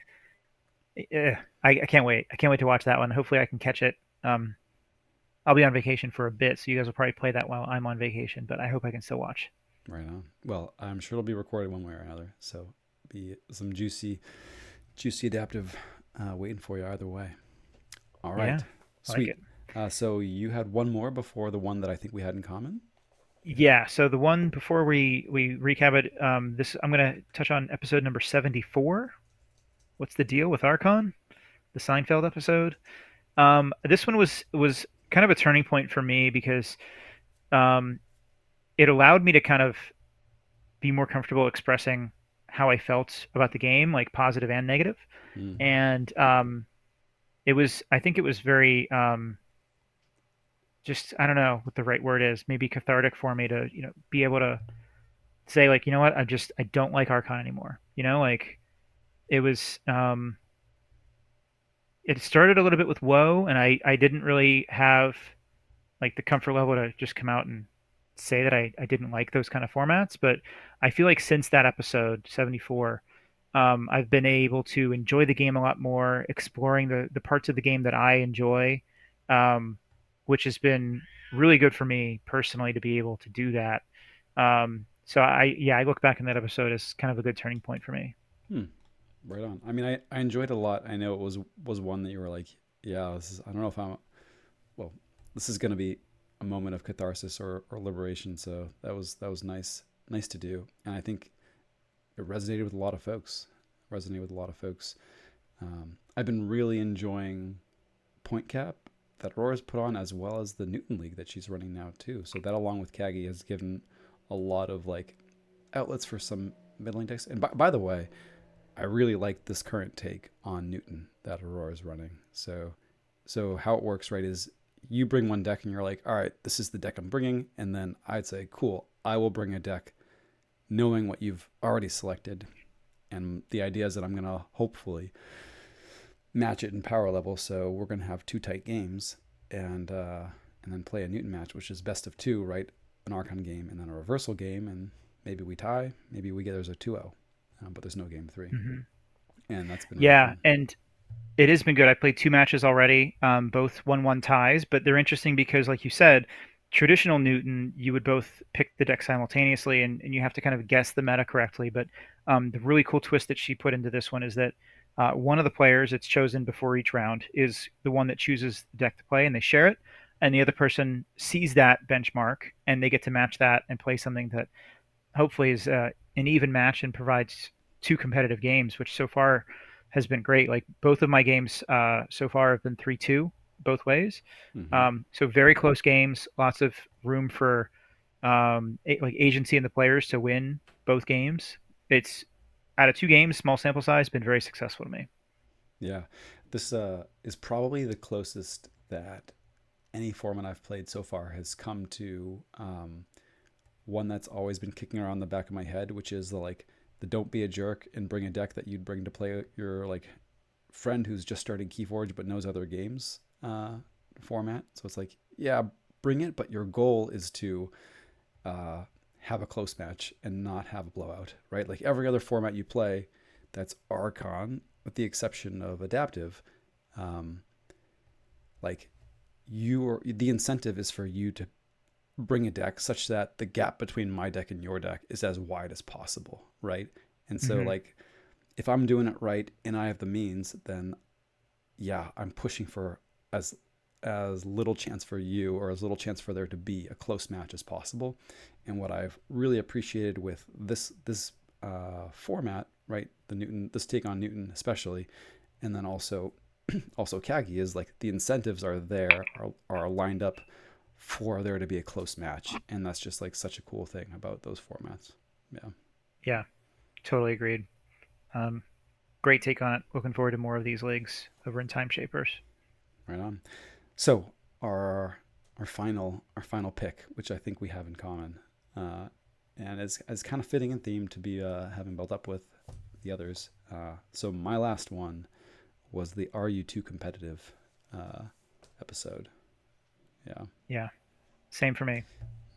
I can't wait. I can't wait to watch that one. Hopefully, I can catch it. I'll be on vacation for a bit, so you guys will probably play that while I'm on vacation. But I hope I can still watch. Right on. Well, I'm sure it'll be recorded one way or another. So be some juicy adaptive waiting for you either way. All Yeah, right. I like Sweet. it. So you had one more before the one that I think we had in common. Yeah. So the one before we recap it, this I'm gonna touch on episode number 74. What's the deal with Archon? The Seinfeld episode. This one was kind of a turning point for me because um, it allowed me to kind of be more comfortable expressing how I felt about the game, like positive and negative. Mm. And I think it was very, just, I don't know what the right word is, maybe cathartic for me to, be able to say, like, you know what, I don't like Archon anymore. Like, it was, it started a little bit with Woe, and I didn't really have, like, the comfort level to just come out and say that I didn't like those kind of formats, but I feel like since that episode 74, I've been able to enjoy the game a lot more, exploring the parts of the game that I enjoy, um, which has been really good for me personally to be able to do that. So yeah, I look back in that episode as kind of a good turning point for me. Hmm. Right on. I mean, I enjoyed it a lot. I know it was one that you were like, yeah, this is. I don't know if I'm. Well, this is going to be a moment of catharsis or liberation. So that was nice to do, and I think it resonated with a lot of folks. Resonated with a lot of folks. I've been really enjoying Point Cap that Aurora's put on, as well as the Newton League that she's running now too. So that, along with Kagi, has given a lot of like outlets for some middling decks. And by the way, I really like this current take on Newton that Aurora's running. So how it works, right, is you bring one deck and you're like, all right, this is the deck I'm bringing, and then I'd say, cool, I will bring a deck knowing what you've already selected, and the idea is that I'm gonna hopefully match it in power level. So we're gonna have two tight games, and then play a Newton match, which is best of two, right? An Archon game and then a reversal game, and maybe we tie, maybe we get there's a 2-0, but there's no game three, Hmm. and that's been really Yeah, fun. and it has been good. I played two matches already, both 1-1 ties, but they're interesting because, like you said, traditional Newton, you would both pick the deck simultaneously and you have to kind of guess the meta correctly. But the really cool twist that she put into this one is that one of the players it's chosen before each round is the one that chooses the deck to play, and they share it. And the other person sees that benchmark and they get to match that and play something that hopefully is an even match and provides two competitive games, which so far has been great. Like both of my games so far have been 3-2 both ways. Mm-hmm. So very close games, lots of room for like agency in the players to win both games. It's out of two games, small sample size, been very successful to me. Yeah, this is probably the closest that any format I've played so far has come to one that's always been kicking around the back of my head, which is the don't be a jerk and bring a deck that you'd bring to play your like friend who's just starting Keyforge but knows other games format. So it's like, yeah, bring it, but your goal is to uh, have a close match and not have a blowout, right? Like every other format you play that's Archon, with the exception of Adaptive, um, like the incentive is for you to bring a deck such that the gap between my deck and your deck is as wide as possible, right? And so Hmm. like if I'm doing it right and I have the means, then yeah, I'm pushing for as little chance for you or as little chance for there to be a close match as possible. And what I've really appreciated with this format, right, the Newton, this take on Newton especially, and then also Kagi, is like the incentives are there, are lined up for there to be a close match, and that's just like such a cool thing about those formats. Yeah, Yeah, totally agreed. Um, Great take on it. Looking forward to more of these leagues over in Time Shapers. right on. So our final pick, which I think we have in common, uh, and is kind of fitting in theme to be having built up with the others. So my last one was the "Are You Too Competitive" uh, episode. Yeah. Yeah, same for me.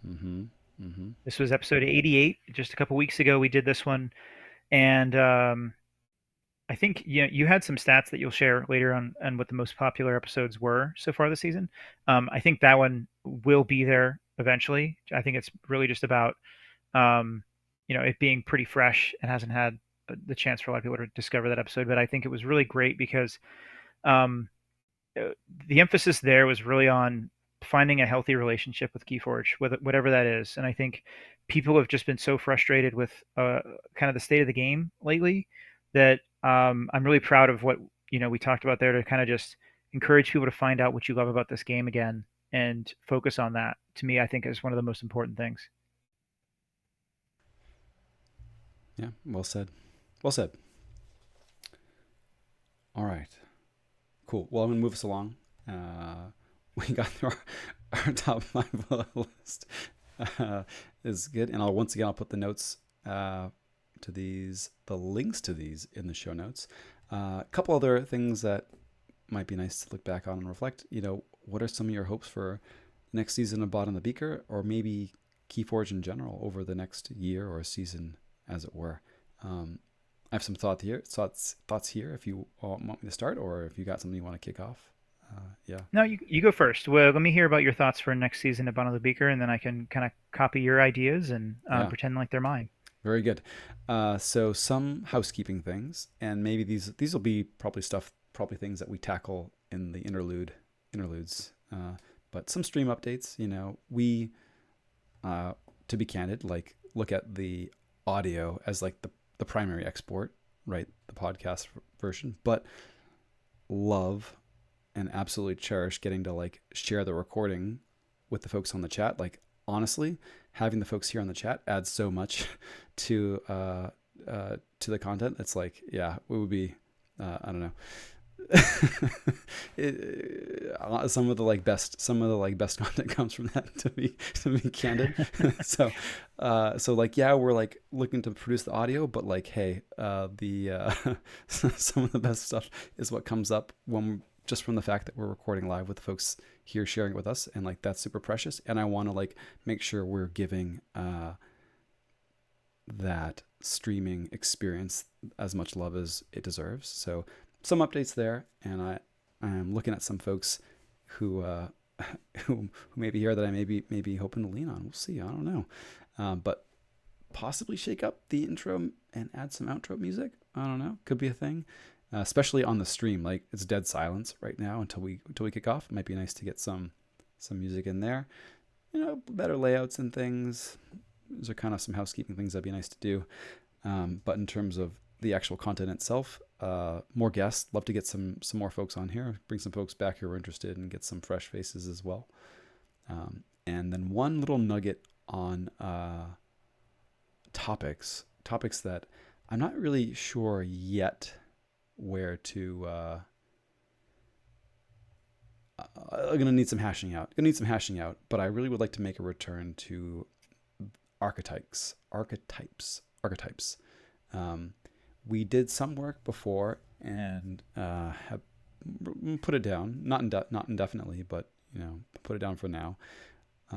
Mm-hmm. Mm-hmm. This was episode 88. Just a couple weeks ago, we did this one, and I think you had some stats that you'll share later on what the most popular episodes were so far this season. I think that one will be there eventually. I think it's really just about um, it being pretty fresh and hasn't had the chance for a lot of people to discover that episode. But I think it was really great because um, uh, the emphasis there was really on finding a healthy relationship with Keyforge, whatever that is. And I think people have just been so frustrated with kind of the state of the game lately that I'm really proud of what we talked about there to kind of just encourage people to find out what you love about this game again and focus on that. To me, I think is one of the most important things. Yeah. Well said. Well said. All right. Cool. Well, I'm gonna move us along. We got through our top five list. Uh, is good, and I'll put the notes the links to these in the show notes. A couple other things that might be nice to look back on and reflect. What are some of your hopes for next season of Bot on the Beaker, or maybe Keyforge in general over the next year or season, as it were. I have some thoughts here. If you want me to start, or if you got something you want to kick off. Yeah, No, you go first. Well, let me hear about your thoughts for next season of Bottom of the Beaker, and then I can kind of copy your ideas and yeah, pretend like they're mine. very good. So some housekeeping things, and maybe these will be probably things that we tackle in the interludes. But some stream updates. We to be candid, like look at the audio as like the primary export, right? The podcast version, but love and absolutely cherish getting to like share the recording with the folks on the chat. Like honestly, having the folks here on the chat adds so much to the content. It's like, yeah, it would be, I don't know. Some of the best content comes from that, to be candid. So like, yeah, we're like looking to produce the audio, but like, hey, the some of the best stuff is what comes up when just from the fact that we're recording live with the folks here sharing it with us, and like that's super precious. And I want to like make sure we're giving that streaming experience as much love as it deserves. So some updates there, and I'm looking at some folks who who may be here that I maybe hoping to lean on. We'll see. I don't know, but possibly shake up the intro and add some outro music. I don't know. Could be a thing, especially on the stream. Like it's dead silence right now until we kick off. It might be nice to get some music in there. Better layouts and things. Those are kind of some housekeeping things that'd be nice to do. But in terms of the actual content itself, more guests. Love to get some more folks on here. Bring some folks back who are interested and get some fresh faces as well. And then one little nugget on topics that I'm not really sure yet where to. I'm gonna need some hashing out. But I really would like to make a return to archetypes. We did some work before and have put it down, not indefinitely, but put it down for now.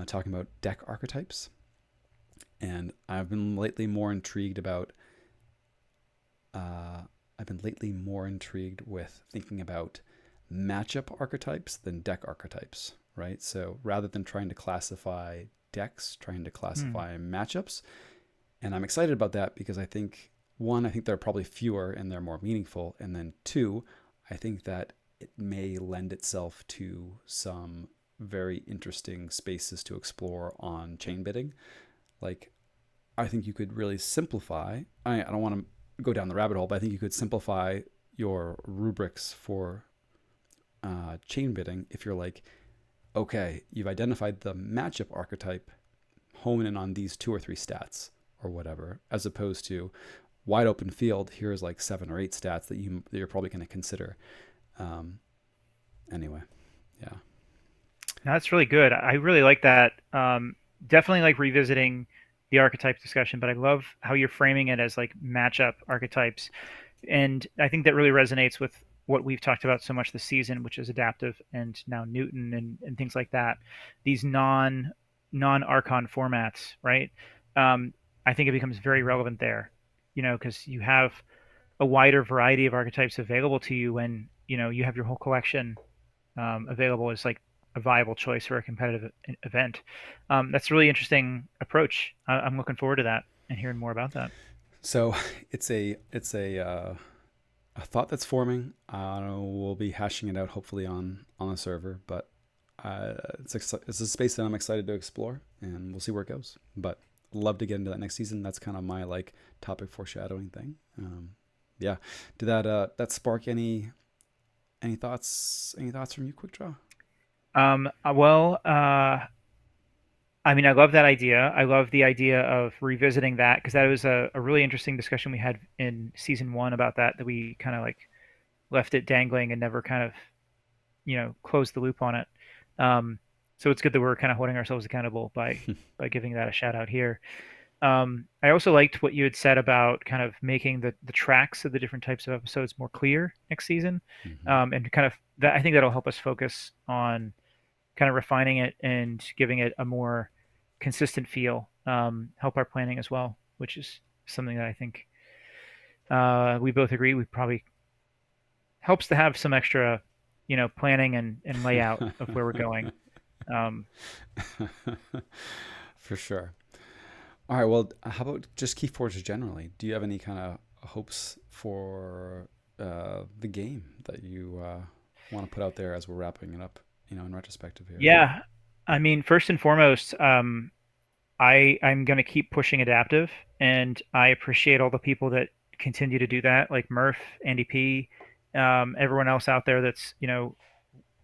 Talking about deck archetypes, and I've been lately more intrigued with thinking about matchup archetypes than deck archetypes, right? So rather than trying to classify decks, trying to classify matchups, and I'm excited about that because I think there are probably fewer and they're more meaningful. And then two, I think that it may lend itself to some very interesting spaces to explore on chain bidding. Like, I think you could really simplify. I don't want to go down the rabbit hole, but I think you could simplify your rubrics for chain bidding if you're like, okay, you've identified the matchup archetype, hone in on these 2 or 3 stats or whatever, as opposed to wide open field. Here's like 7 or 8 stats that you're probably going to consider. Anyway, yeah. Now, that's really good. I really like that. Definitely like revisiting the archetype discussion, but I love how you're framing it as like matchup archetypes. And I think that really resonates with what we've talked about so much this season, which is adaptive and now Newton and things like that. These non-Archon formats, right? I think it becomes very relevant there, because you have a wider variety of archetypes available to you when, you have your whole collection available as like a viable choice for a competitive event. That's a really interesting approach. I'm looking forward to that and hearing more about that. So it's a thought that's forming. We'll be hashing it out hopefully on the server, but it's a space that I'm excited to explore, and we'll see where it goes. But love to get into that next season. That's kind of my like topic foreshadowing thing. Yeah. Did that spark any thoughts? Any thoughts from you, Quick Draw? Well, I mean, I love that idea. I love the idea of revisiting that because that was a really interesting discussion we had in season 1 about that we kind of like left it dangling and never kind of, closed the loop on it. So it's good that we're kind of holding ourselves accountable by giving that a shout out here. I also liked what you had said about kind of making the tracks of the different types of episodes more clear next season, and kind of that I think that'll help us focus on kind of refining it and giving it a more consistent feel, help our planning as well, which is something that I think we both agree we probably helps to have some extra, planning and layout of where we're going. Um, For sure. All right. Well, how about just Keyforge generally? Do you have any kind of hopes for the game that you want to put out there as we're wrapping it up? In retrospective here. yeah, I mean, first and foremost, I'm going to keep pushing adaptive, and I appreciate all the people that continue to do that, like Murph, Andy P, everyone else out there that's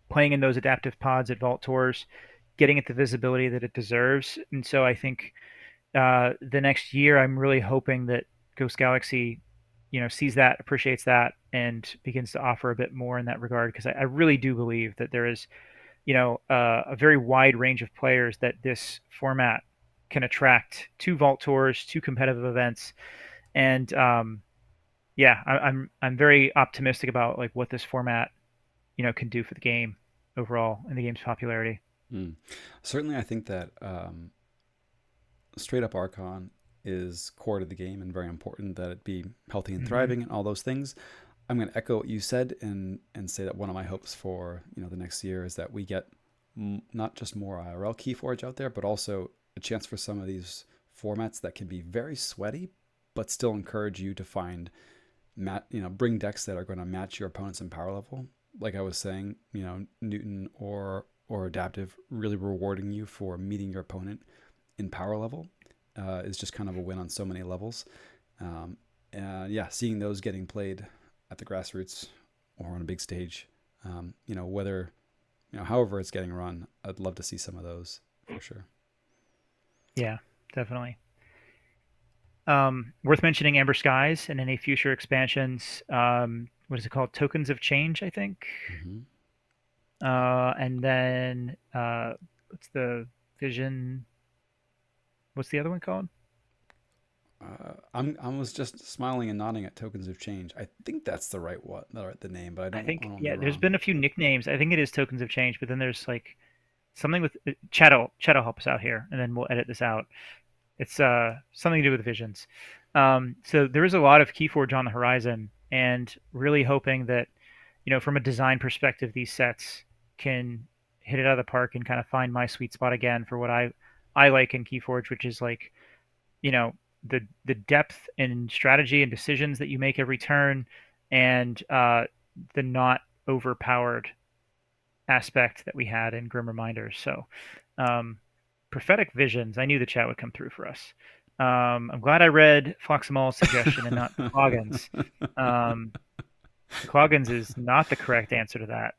playing in those adaptive pods at Vault Tours, getting it the visibility that it deserves. And so I think the next year, I'm really hoping that Ghost Galaxy, sees that, appreciates that, and begins to offer a bit more in that regard. Because I really do believe that there is, a very wide range of players that this format can attract to Vault Tours, to competitive events, and yeah, I'm very optimistic about like what this format, can do for the game overall and the game's popularity. Mm. Certainly, I think that straight up Archon is core to the game and very important that it be healthy and Hmm. thriving and all those things. I'm going to echo what you said and say that one of my hopes for the next year is that we get not just more IRL Keyforge out there, but also a chance for some of these formats that can be very sweaty, but still encourage you to find bring decks that are going to match your opponents in power level. Like I was saying, Newton or adaptive really rewarding you for meeting your opponent in power level is just kind of a win on so many levels. And yeah, seeing those getting played at the grassroots or on a big stage, whether however it's getting run, I'd love to see some of those for sure. Yeah, definitely. Worth mentioning Amber Skies and any future expansions. What is it called? Tokens of Change, I think. Mm-hmm. And then what's the Vision? What's the other one called? I was just smiling and nodding at Tokens of Change. I think that's the right one, the name, but I I think, don't want to be yeah, there's wrong. been a few nicknames. I think it is Tokens of Change, but then there's like something with Chat'll. Chat'll help us out here, and then we'll edit this out. It's something to do with visions. So there is a lot of Keyforge on the horizon, and really hoping that, from a design perspective, these sets can hit it out of the park and kind of find my sweet spot again for what I like in Keyforge, which is like, you know, the depth and strategy and decisions that you make every turn, and the not overpowered aspect that we had in Grim Reminders. So, um, prophetic visions. I knew the chat would come through for us. I'm glad I read Foxamal's suggestion and not Cloggins. Um, Cloggins is not the correct answer to that.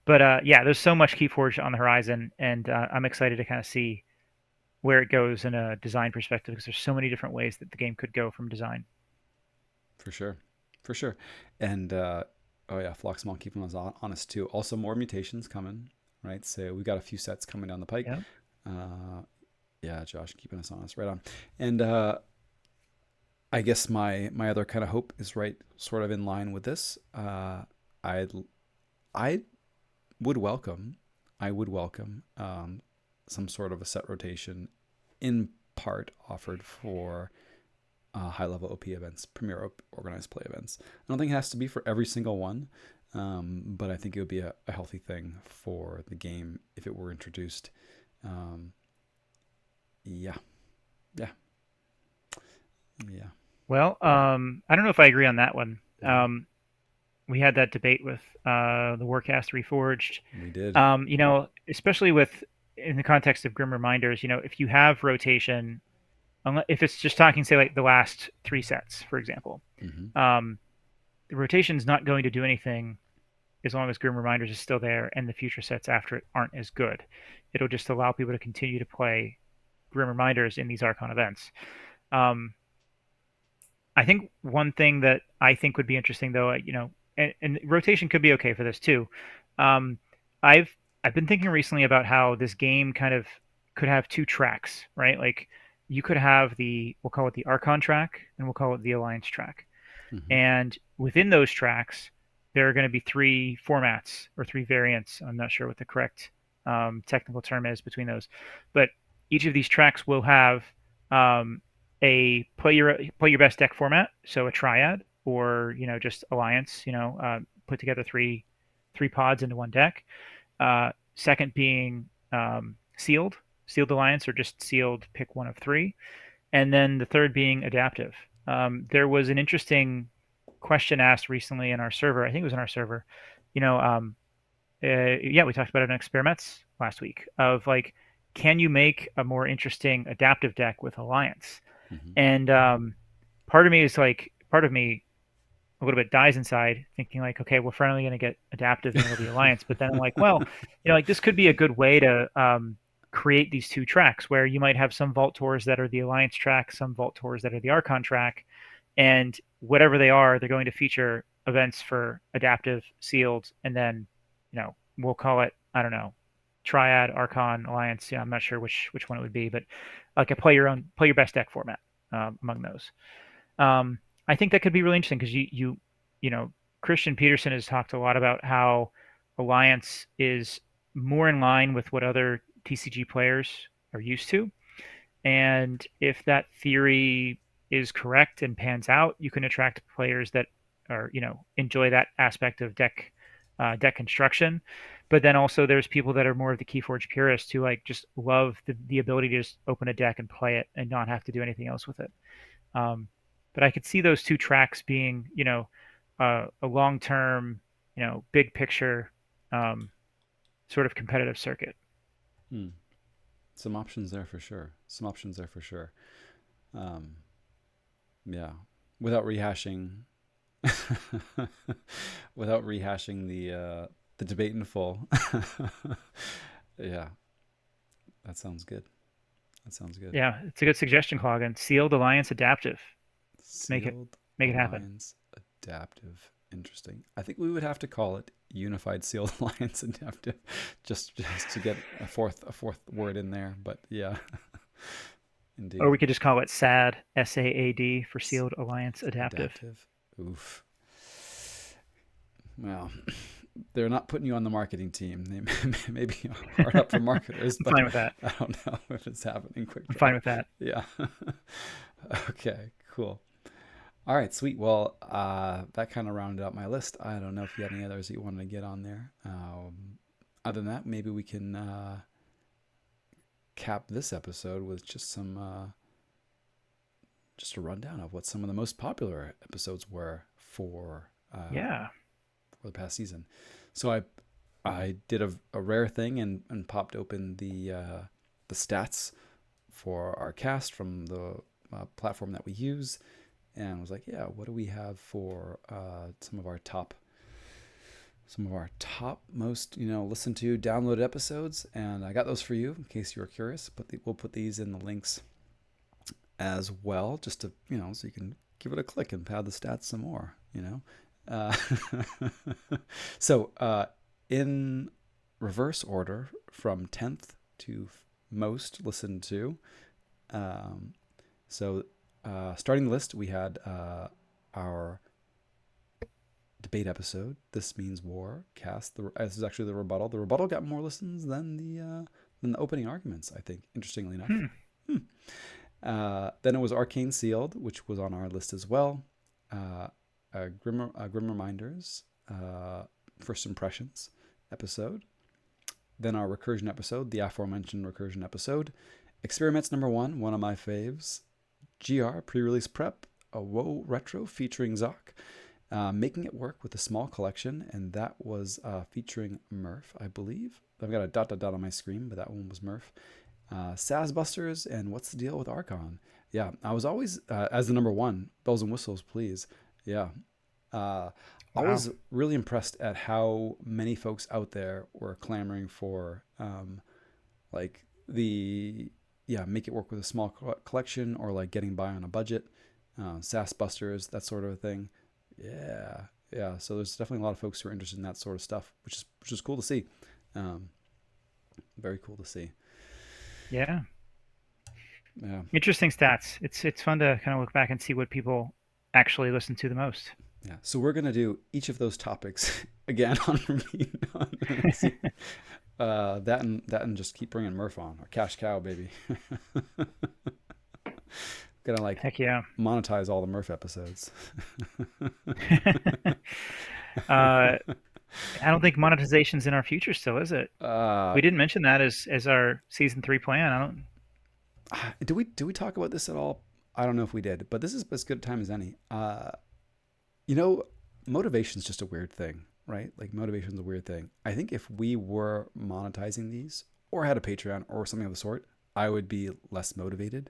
But yeah, there's so much Keyforge on the horizon, and I'm excited to kind of see where it goes in a design perspective because there's so many different ways that the game could go from design. For sure, for sure. And oh yeah, Floxmall keeping us honest too. Also, more mutations coming, right? So we got a few sets coming down the pike. Yeah. Uh, yeah, Josh keeping us honest, right on. And I guess my other kind of hope is right, sort of in line with this. I I would welcome, I would welcome some sort of a set rotation, in part offered for high level OP events, premier organized play events. I don't think it has to be for every single one, but I think it would be a healthy thing for the game if it were introduced. Um, yeah, yeah, yeah. Well, I don't know if I agree on that one. Mm-hmm. We had that debate with the Warcast Reforged. We did. Especially with in the context of Grim Reminders, if you have rotation, if it's just talking, say, like the last three sets, for example, Mm-hmm. um, the rotation's not going to do anything as long as Grim Reminders is still there and the future sets after it aren't as good. It'll just allow people to continue to play Grim Reminders in these Archon events. Um, I think one thing that I think would be interesting, though, and rotation could be okay for this too. Um, I've I've been thinking recently about how this game kind of could have two tracks, right? Like you could have we'll call it the Archon track, and we'll call it the Alliance track. Mm-hmm. And within those tracks, there are going to be three formats or three variants. I'm not sure what the correct technical term is between those. But each of these tracks will have um, a play your best deck format, so a triad or just alliance. Put together three pods into one deck. Second being sealed alliance or just sealed. Pick one of three, and then the third being adaptive. There was an interesting question asked recently in our server. I think it was in our server. You know, yeah, we talked about it in experiments last week of like, can you make a more interesting adaptive deck with Alliance? Hmm. And part of me a little bit dies inside, thinking like, okay, we're finally going to get adaptive and it'll be Alliance. But then I'm like, well, like this could be a good way to create these two tracks where you might have some Vault Tours that are the Alliance track, some Vault Tours that are the Archon track, and whatever they are, they're going to feature events for adaptive, sealed, and then we'll call it, I don't know, Triad, Archon, Alliance. I'm not sure which one it would be, but like a play your best deck format among those. I think that could be really interesting because Christian Peterson has talked a lot about how Alliance is more in line with what other TCG players are used to, and if that theory is correct and pans out, you can attract players that are, enjoy that aspect of deck construction. But then also there's people that are more of the Keyforge purists who like just love the ability to just open a deck and play it and not have to do anything else with it. Um, but I could see those two tracks being, a long term, big picture um, sort of competitive circuit. Hmm. Some options there for sure. Some options there for sure. Um, yeah. Without rehashing, without rehashing the debate in full. Yeah, that sounds good. That sounds good. Yeah, it's a good suggestion, Clogan. Sealed Alliance Adaptive. Let's make it Sealed make it happen. Alliance Adaptive. Interesting. I think we would have to call it Unified Sealed Alliance Adaptive, just to get a fourth word in there. But yeah, Or indeed. we could just call it SAD, SAAD, for Sealed Alliance Adaptive. Adaptive. Oof. Well, they're not putting you on the marketing team. They may be hard up for marketers, I'm but fine with that. I don't know if it's happening quick I'm draw. fine with that. Yeah. Okay, cool. All right, sweet. Well, that kind of rounded out my list. I don't know if you had any others that you wanted to get on there. Other than that, maybe we can cap this episode with just a rundown of what some of the most popular episodes were Yeah. for the past season. So I did a rare thing and popped open the stats for our cast from the platform that we use, and was like, yeah, what do we have for some of our top most listened to downloaded episodes, and I got those for you in case you were curious. But we'll put these in the links as well, just to so you can give it a click and pad the stats some more. Uh, so in reverse order from 10th to most listened to. Um, so starting the list, we had our debate episode. This means war cast. This is actually the rebuttal. The rebuttal got more listens than the opening arguments, I think. Interestingly enough. Hmm. Then it was Arcane Sealed, which was on our list as well. Grim Reminders, First Impressions episode. Then our Recursion episode, the aforementioned Recursion episode. Experiments number one of my faves. GR, pre-release prep, a WoW retro featuring Zoc. Making it work with a small collection, and that was featuring Murph, I believe. I've got a dot on my screen, but that one was Murph. Saz Busters, and What's the Deal with Archon? Yeah, I was always, as the number one, bells and whistles, please. Yeah. I Wow. was really impressed at how many folks out there were clamoring for like make it work with a small collection, or like getting by on a budget, SAS Busters, that sort of thing. Yeah. So there's definitely a lot of folks who are interested in that sort of stuff, which is cool to see. Very cool to see. Yeah. Yeah. Interesting stats. It's fun to kind of look back and see what people actually listen to the most. Yeah. So we're gonna do each of those topics again on repeat. That and just keep bringing Murph on, or Cash Cow, baby. Gonna like Heck yeah. monetize all the Murph episodes. I don't think monetization's in our future still, is it? uh, We didn't mention that as our season 3 plan. I don't. do we talk about this at all? I don't know if we did, but this is as good a time as any. You know, motivation's just a weird thing, right? Like motivation's a weird thing. I think if we were monetizing these or had a Patreon or something of the sort, I would be less motivated,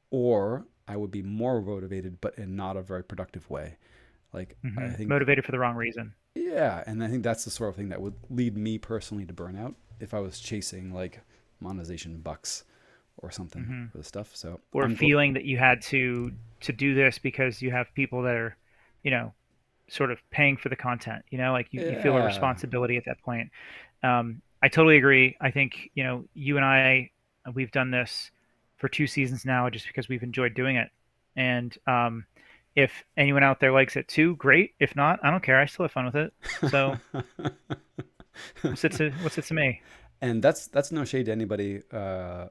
or I would be more motivated, but in not a very productive way. Like I think, Motivated for the wrong reason. yeah, and I think that's the sort of thing that would lead me personally to burnout if I was chasing like monetization bucks or something hmm for the stuff. So Or I'm feeling that you had to do this because you have people that are, you know, sort of paying for the content. Like you feel a yeah. responsibility at that point. I totally agree. I think you and I, we've done this for 2 seasons now, just because we've enjoyed doing it. And if anyone out there likes it too, great. If not, I don't care. I still have fun with it. So what's it to me? And that's no shade to anybody who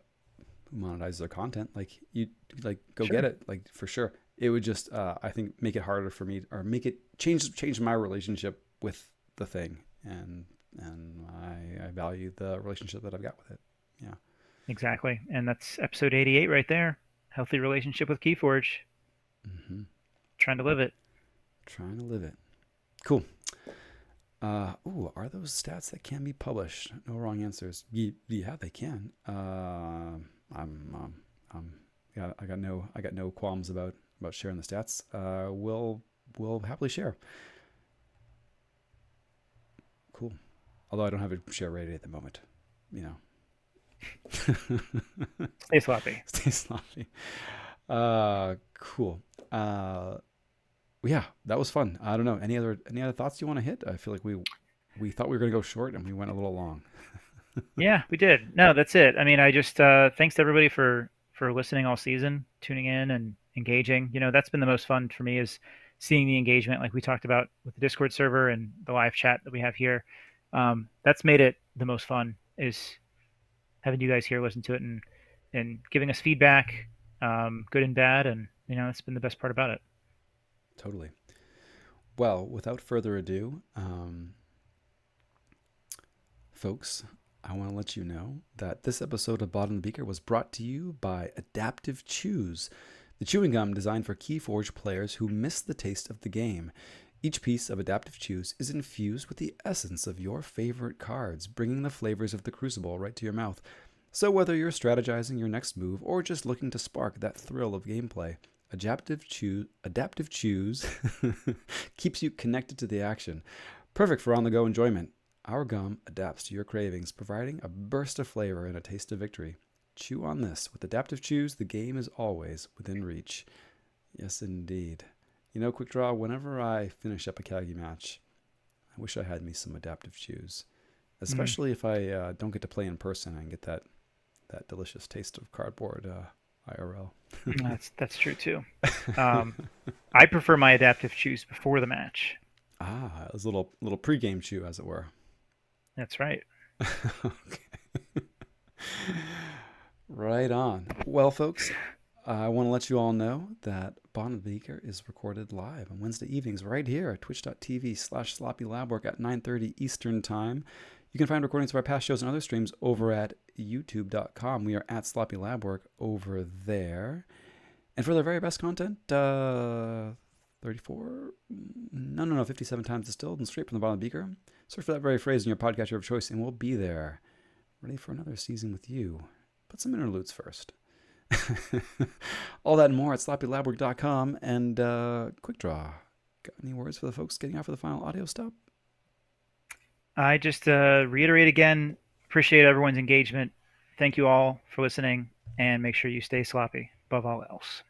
monetizes their content. Like you, like go get Sure. it, like for sure. It would just I think make it harder for me, or make it change my relationship with the thing, and I value the relationship that I've got with it. Yeah. Exactly. And that's episode 88 right there. Healthy relationship with Keyforge. Hmm. Trying to live it. Trying to live it. Cool. Ooh, are those stats that can be published? No wrong answers. Yeah, they can. I'm, yeah, I got no qualms about sharing the stats. We'll happily share. Cool. Although I don't have a share ready at the moment. You know. Stay sloppy. Stay sloppy. Cool. Yeah, that was fun. I don't know. Any other thoughts you want to hit? I feel like we thought we were gonna go short and we went a little long. Yeah, we did. No, that's it. I mean, I just thanks to everybody for listening all season, tuning in and engaging. That's been the most fun for me, is seeing the engagement, like we talked about with the Discord server and the live chat that we have here. That's made it the most fun, is having you guys here listen to it and giving us feedback, good and bad, and that's been the best part about it. Totally. Well, without further ado, folks, I want to let you know that this episode of Bottom of the Beaker was brought to you by Adaptive Chews, the chewing gum designed for Keyforge players who miss the taste of the game. Each piece of Adaptive Chews is infused with the essence of your favorite cards, bringing the flavors of the Crucible right to your mouth. So whether you're strategizing your next move or just looking to spark that thrill of gameplay, Adaptive Chews keeps you connected to the action. Perfect for on-the-go enjoyment. Our gum adapts to your cravings, providing a burst of flavor and a taste of victory. Chew on this. With Adaptive Chews, the game is always within reach. Yes, indeed. Quick draw, whenever I finish up a Kagi match, I wish I had me some Adaptive Chews. Mm, Especially if I don't get to play in person and get that delicious taste of cardboard IRL. that's true too. Um, I prefer my adaptive chews before the match. Ah, it was a little pregame chew, as it were. That's right. Okay. Right on. Well, folks, I want to let you all know that Bottom of the Beaker is recorded live on Wednesday evenings right here at twitch.tv/sloppylabwork at 9:30 Eastern Time. You can find recordings of our past shows and other streams over at youtube.com. We are at Sloppy Labwork over there. And for the very best content, 34? No, 57 times distilled and straight from the bottom of the beaker. Search for that very phrase in your podcatcher of choice, and we'll be there, ready for another season with you. But some interludes first. All that and more at sloppylabwork.com. And quick draw. Got any words for the folks getting out for the final audio stop? I just reiterate again, appreciate everyone's engagement. Thank you all for listening, and make sure you stay sloppy above all else.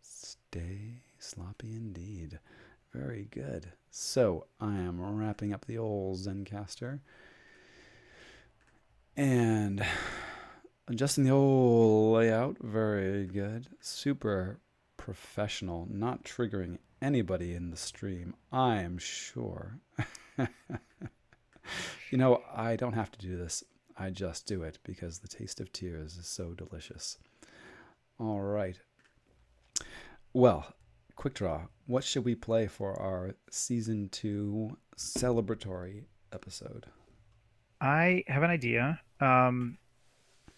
Stay sloppy indeed. Very good. So I am wrapping up the old Zencaster and adjusting the old layout. Very good. Super professional. Not triggering anybody in the stream, I am sure. I don't have to do this. I just do it because the taste of tears is so delicious. All right. Well, quick draw. What should we play for our season 2 celebratory episode? I have an idea.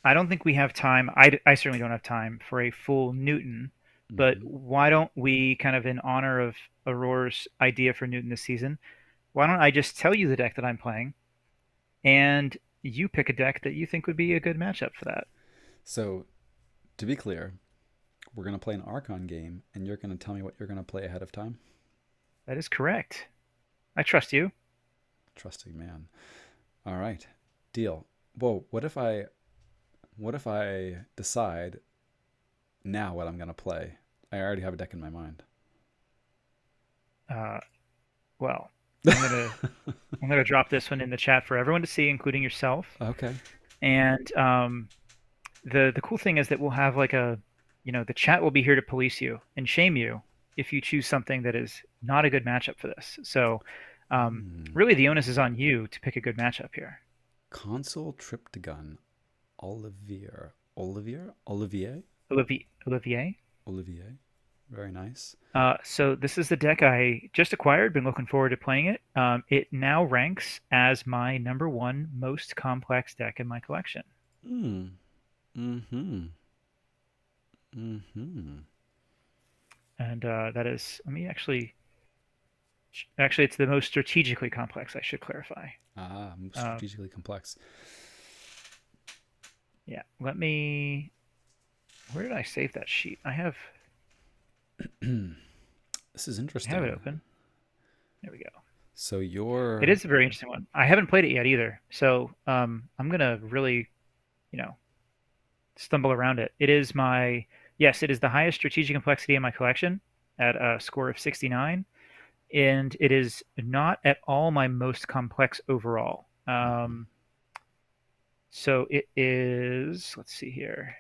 I don't think we have time. I certainly don't have time for a full Newton, but Hmm. why don't we, kind of in honor of Aurore's idea for Newton this season, why don't I just tell you the deck that I'm playing, and you pick a deck that you think would be a good matchup for that? So, to be clear, we're going to play an Archon game, and you're going to tell me what you're going to play ahead of time? That is correct. I trust you. Trusting man. All right. Deal. Whoa, what if I decide now what I'm going to play? I already have a deck in my mind. Uh, well, I'm gonna I'm gonna drop this one in the chat for everyone to see, including yourself. Okay. And the cool thing is that we'll have like the chat will be here to police you and shame you if you choose something that is not a good matchup for this. So Hmm. really, the onus is on you to pick a good matchup here. Console Triptygon. Olivier? Olivier. Olivier. Very nice. So this is the deck I just acquired. Been looking forward to playing it. It now ranks as my number one most complex deck in my collection. Mm. Mm-hmm. Mm-hmm. And that is, let me actually, it's the most strategically complex, I should clarify. Ah, Um, strategically complex. yeah, where did I save that sheet? This is I have it interesting. open. There we go. So It you're is a very interesting one. I haven't played it yet either. So I'm going to really, you know, stumble around it. Yes, it is the highest strategic complexity in my collection at a score of 69. And it is not at all my most complex overall. mhm. So it is, let's see here,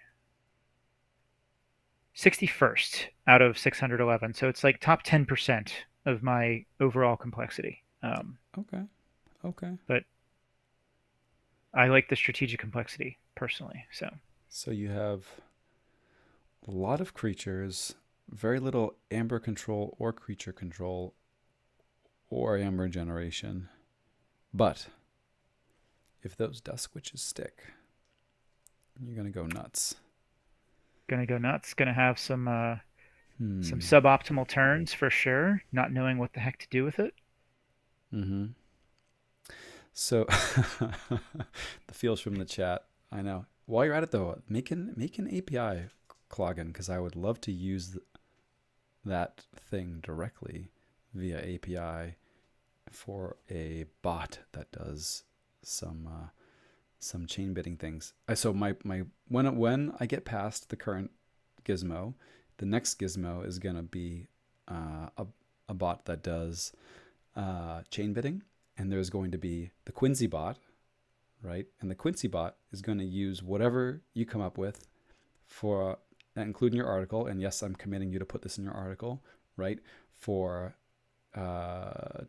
61st out of 611. So it's like top 10% of my overall complexity. Okay. Okay. But I like the strategic complexity personally. So So you have a lot of creatures, very little amber control or creature control or amber generation. But if those dusk witches stick, you're gonna go nuts. gonna go nuts. Gonna have some Hmm. suboptimal turns for sure. Not knowing what the heck to do with it. Mm-hmm. So the feels from the chat. I know. While you're at it though, make an API login because I would love to use that thing directly via API for a bot that does some chain bidding things. So my when I get past the current gizmo, the next gizmo is gonna be a bot that does chain bidding, and there's going to be the Quincy bot, right? And the Quincy bot is going to use whatever you come up with for that, including your article. And yes, I'm committing you to put this in your article, right? For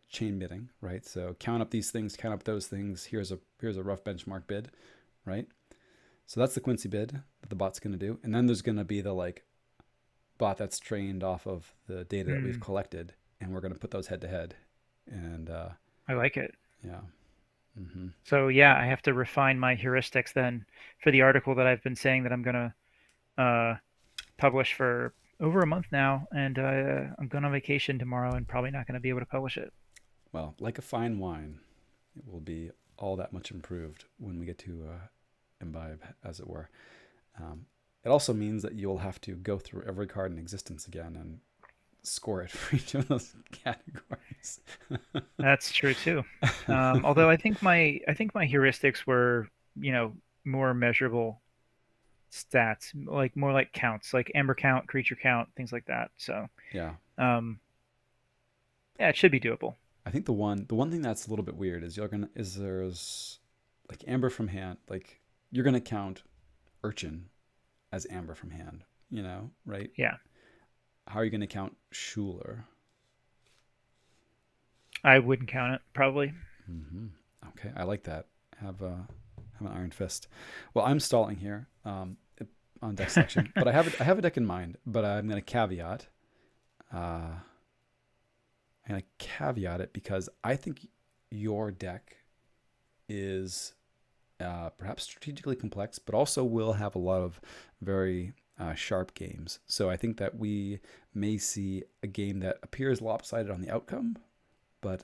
chain bidding, right? So count up these things, count up those things. Here's a rough benchmark bid, right? So that's the Quincy bid that the bot's going to do, and then there's going to be the like bot that's trained off of the data that we've Hmm, collected, and we're going to put those head to head, and I like it. yeah. Mm-hmm. So yeah, I have to refine my heuristics then for the article that I've been saying that I'm gonna uh, publish for over a month now, and I'm going on vacation tomorrow and probably not going to be able to publish it. Well, like a fine wine, it will be all that much improved when we get to imbibe, as it were. Um, it also means that you'll have to go through every card in existence again and score it for each of those categories. That's true too. Although I think my heuristics were, you know, more measurable stats, like more like counts, like amber count, creature count, things like that. So Yeah, um, yeah, it should be doable. I think the one thing that's a little bit weird is there's like amber from hand, like you're gonna count urchin as amber from hand, right? Yeah, How are you gonna count Schuler? I wouldn't count it probably. Mm-hmm. Oh, Okay, I like that. Have a have an iron fist. Well, I'm stalling here on deck selection, but I have a deck in mind. But I'm going to caveat. Uh, I'm going to caveat it because I think your deck is perhaps strategically complex, but also will have a lot of very sharp games. So I think that we may see a game that appears lopsided on the outcome, but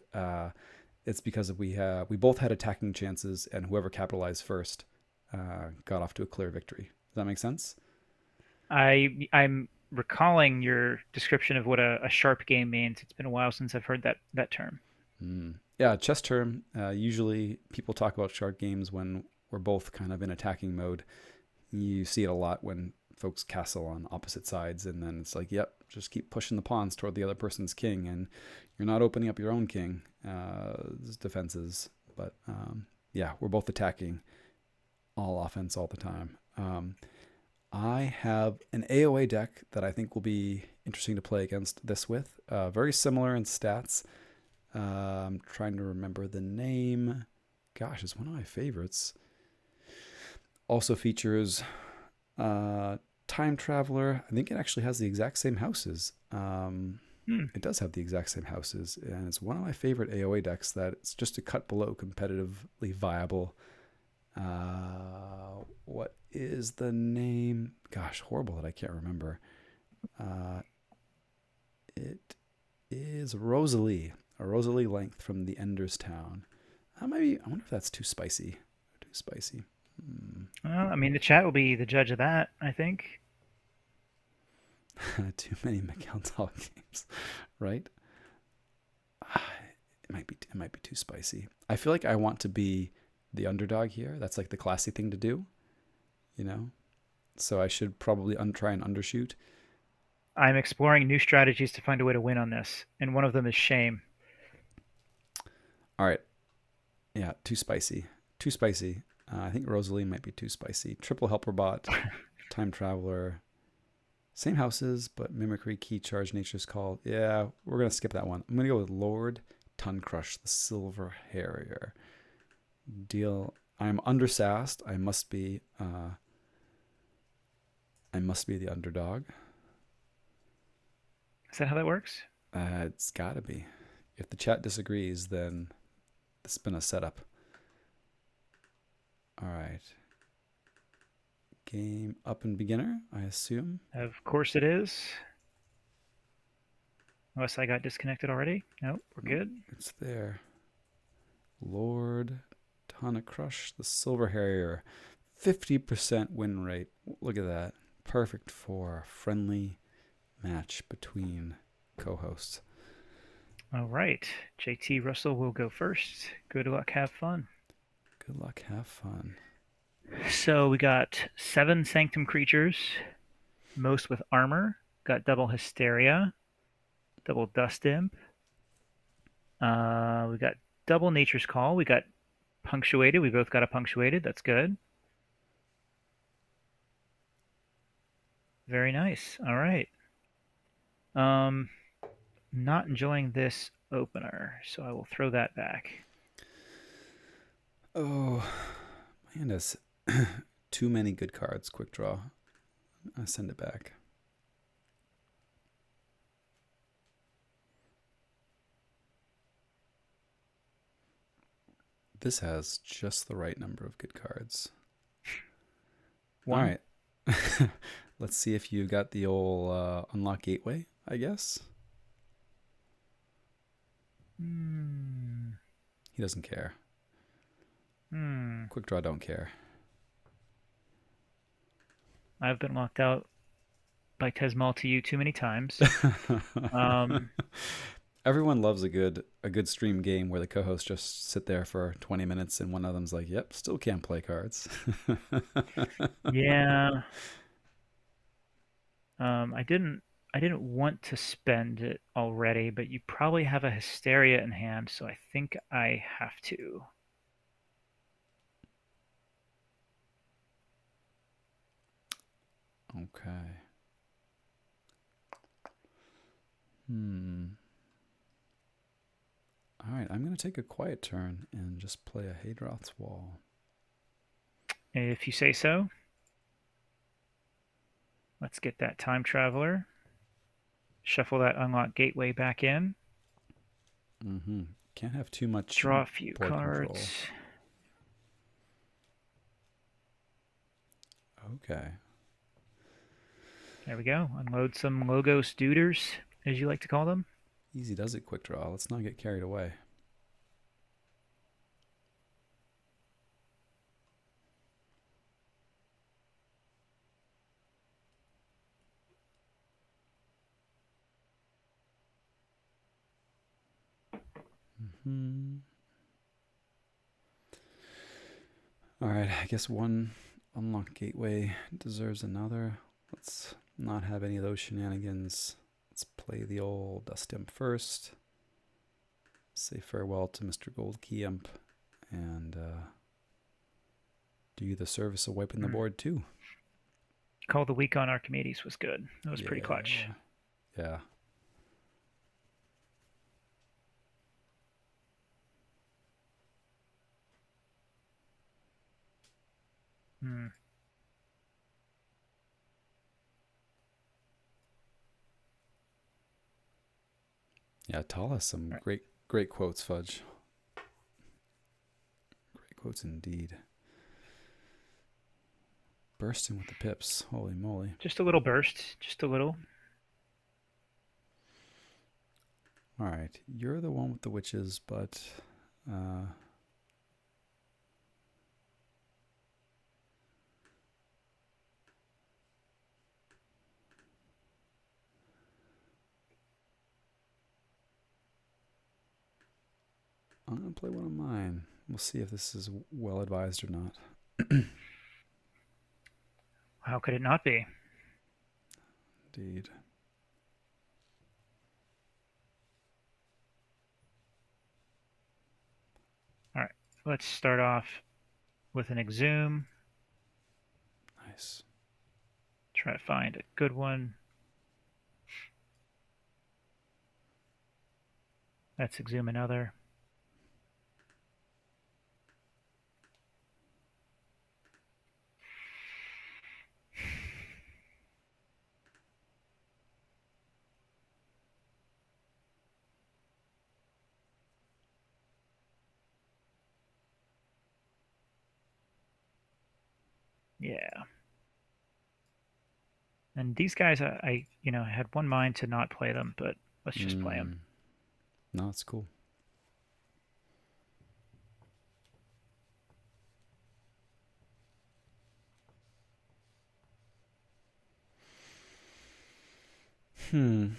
it's because we both had attacking chances, and whoever capitalized first got off to a clear victory. Does that make sense? I'm recalling your description of what a sharp game means. It's been a while since I've heard that term. Mm. Yeah, chess term. Usually, people talk about sharp games when we're both kind of in attacking mode. You see it a lot when folks castle on opposite sides, and then it's like, yep, just keep pushing the pawns toward the other person's king, and you're not opening up your own king defenses. But yeah, we're both attacking all offense all the time. I have an AOA deck that I think will be interesting to play against this with. Very similar in stats. I'm trying to remember the name. Gosh, it's one of my favorites. Also features Time Traveler. I think it actually has the exact same houses. Hmm. It does have the exact same houses, and it's one of my favorite AOA decks that it's just a cut below competitively viable. What is the name? Gosh, horrible that I can't remember. Uh, it is Rosalie, a Rosalie length from the Ender's Town. Maybe I wonder if that's too spicy. Too spicy. Hmm. Well, I mean, the chat will be the judge of that, I think. Too many Miguel Tall games, right? It might be too spicy. I feel like I want to be the underdog here. That's like the classy thing to do, you know. So I should probably try and undershoot. I'm exploring new strategies to find a way to win on this, and one of them is shame. All right, yeah, too spicy. Too spicy. I think Rosalie might be too spicy. Triple Helper Bot, Time Traveler, same houses, but Mimicry, Key Charge, Nature's Call. Yeah, we're gonna skip that one. I'm gonna go with Lord Ton Crush, the Silver Harrier. Deal. I'm undersassed. I must be. I must be the underdog. Is that how that works? It's gotta be. If the chat disagrees, then this has been a setup. All right. Game up and beginner, I assume. Of course it is. Unless I got disconnected already. Nope, we're Nope, good. it's there. Lord Tonic Crush, the Silver Harrier. 50% win rate. Look at that. Perfect for a friendly match between co hosts. All right. JT Russell will go first. Good luck, have fun. Good luck, have fun. So we got 7 Sanctum creatures, most with armor. Got double Hysteria, double Dust Imp. We got double Nature's Call. We got punctuated. We both got a punctuated. That's good. Very nice. All right. Um, not enjoying this opener, so I will throw that back. Oh, my hand has too many good cards. Quick draw. I send it back. This has just the right number of good cards. All One. right. Let's see if you got the old unlock gateway, I guess. Hmm. He doesn't care. Hmm. Quick draw don't care. I've been locked out by Tesmal to you too many times. Um, Everyone loves a good stream game where the co-hosts just sit there for 20 minutes and one of them's like, "Yep, still can't play cards." yeah. I didn't want to spend it already, but you probably have a Hysteria in hand, so I think I have to. Okay. Hmm. All right, I'm going to take a quiet turn and just play a Hadroth's Wall. If you say so. Let's get that time traveler. Shuffle that unlock gateway back in. Mm-hmm. Can't have too much Draw a few board control. cards. Okay. There we go. Unload some Logos Duders, as you like to call them. Easy does it, quick draw. Let's not get carried away. Mm-hmm. All right, I guess one unlock gateway deserves another. Let's not have any of those shenanigans. Let's play the old Dust Imp first. Say farewell to Mr. Gold Key Imp. And do you the service of wiping the board too. Call the week on Archimedes was good. That was pretty clutch. Yeah. Hmm. Yeah, Tal has some great quotes, Fudge. Great quotes indeed. Bursting with the pips. Holy moly. Just a little burst. Just a little. All right, you're the one with the witches, but I'm going to play one of mine. We'll see if this is well advised or not. How could it not be? Indeed. All right, let's start off with an exhume. Nice. Try to find a good one. Let's exhume another. Yeah. And these guys, I had one mind to not play them, but let's just play them. No, it's cool. All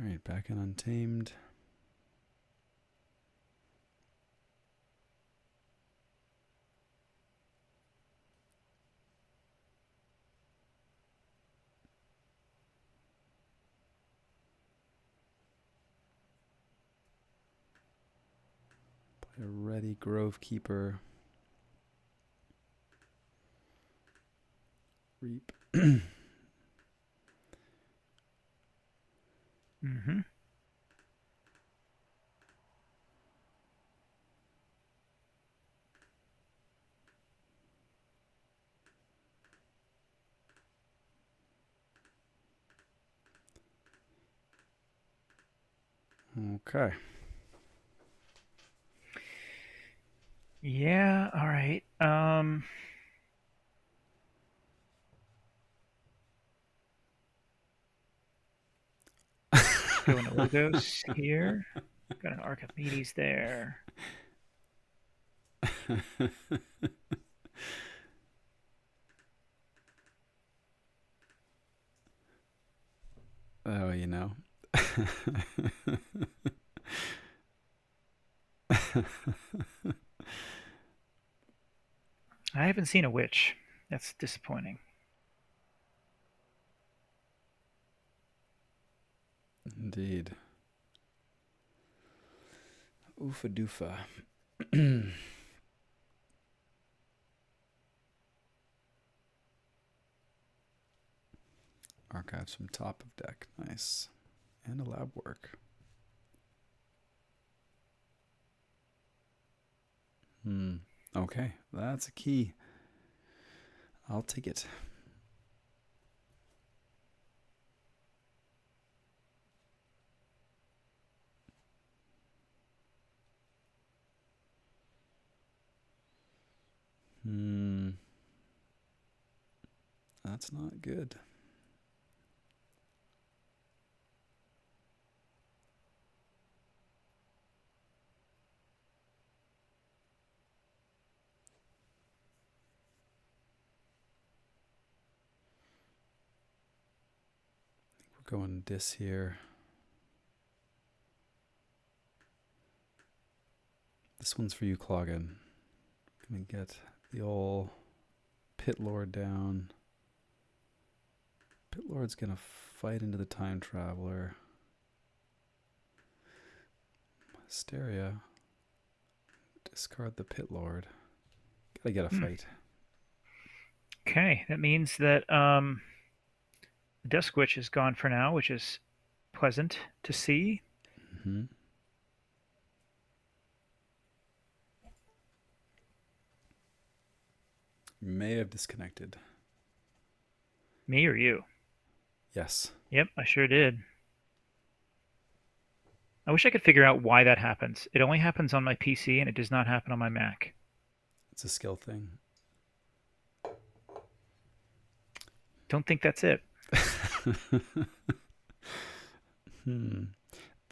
right, back in Untamed. Play a ready Grove Keeper. Reap. Mm-hmm. Okay. Yeah, all right. Go into Logos here. Got an Archimedes there. Oh, you know. I haven't seen a witch. That's disappointing. Indeed. Oofa doofa. Archives from top of deck. Nice. And a lab work. Okay, that's a key. I'll take it. That's not good. We're going dis here. This one's for you, Cloggin. Gonna get the old Pit Lord down. Pit Lord's gonna fight into the Time Traveler. Hysteria. Discard the Pit Lord. Gotta get a fight. Okay, that means that the Dusk Witch is gone for now, which is pleasant to see. Mm-hmm. You may have disconnected. Me or you? Yes. Yep, I sure did. I wish I could figure out why that happens. It only happens on my PC and it does not happen on my Mac. It's a skill thing. Don't think that's it.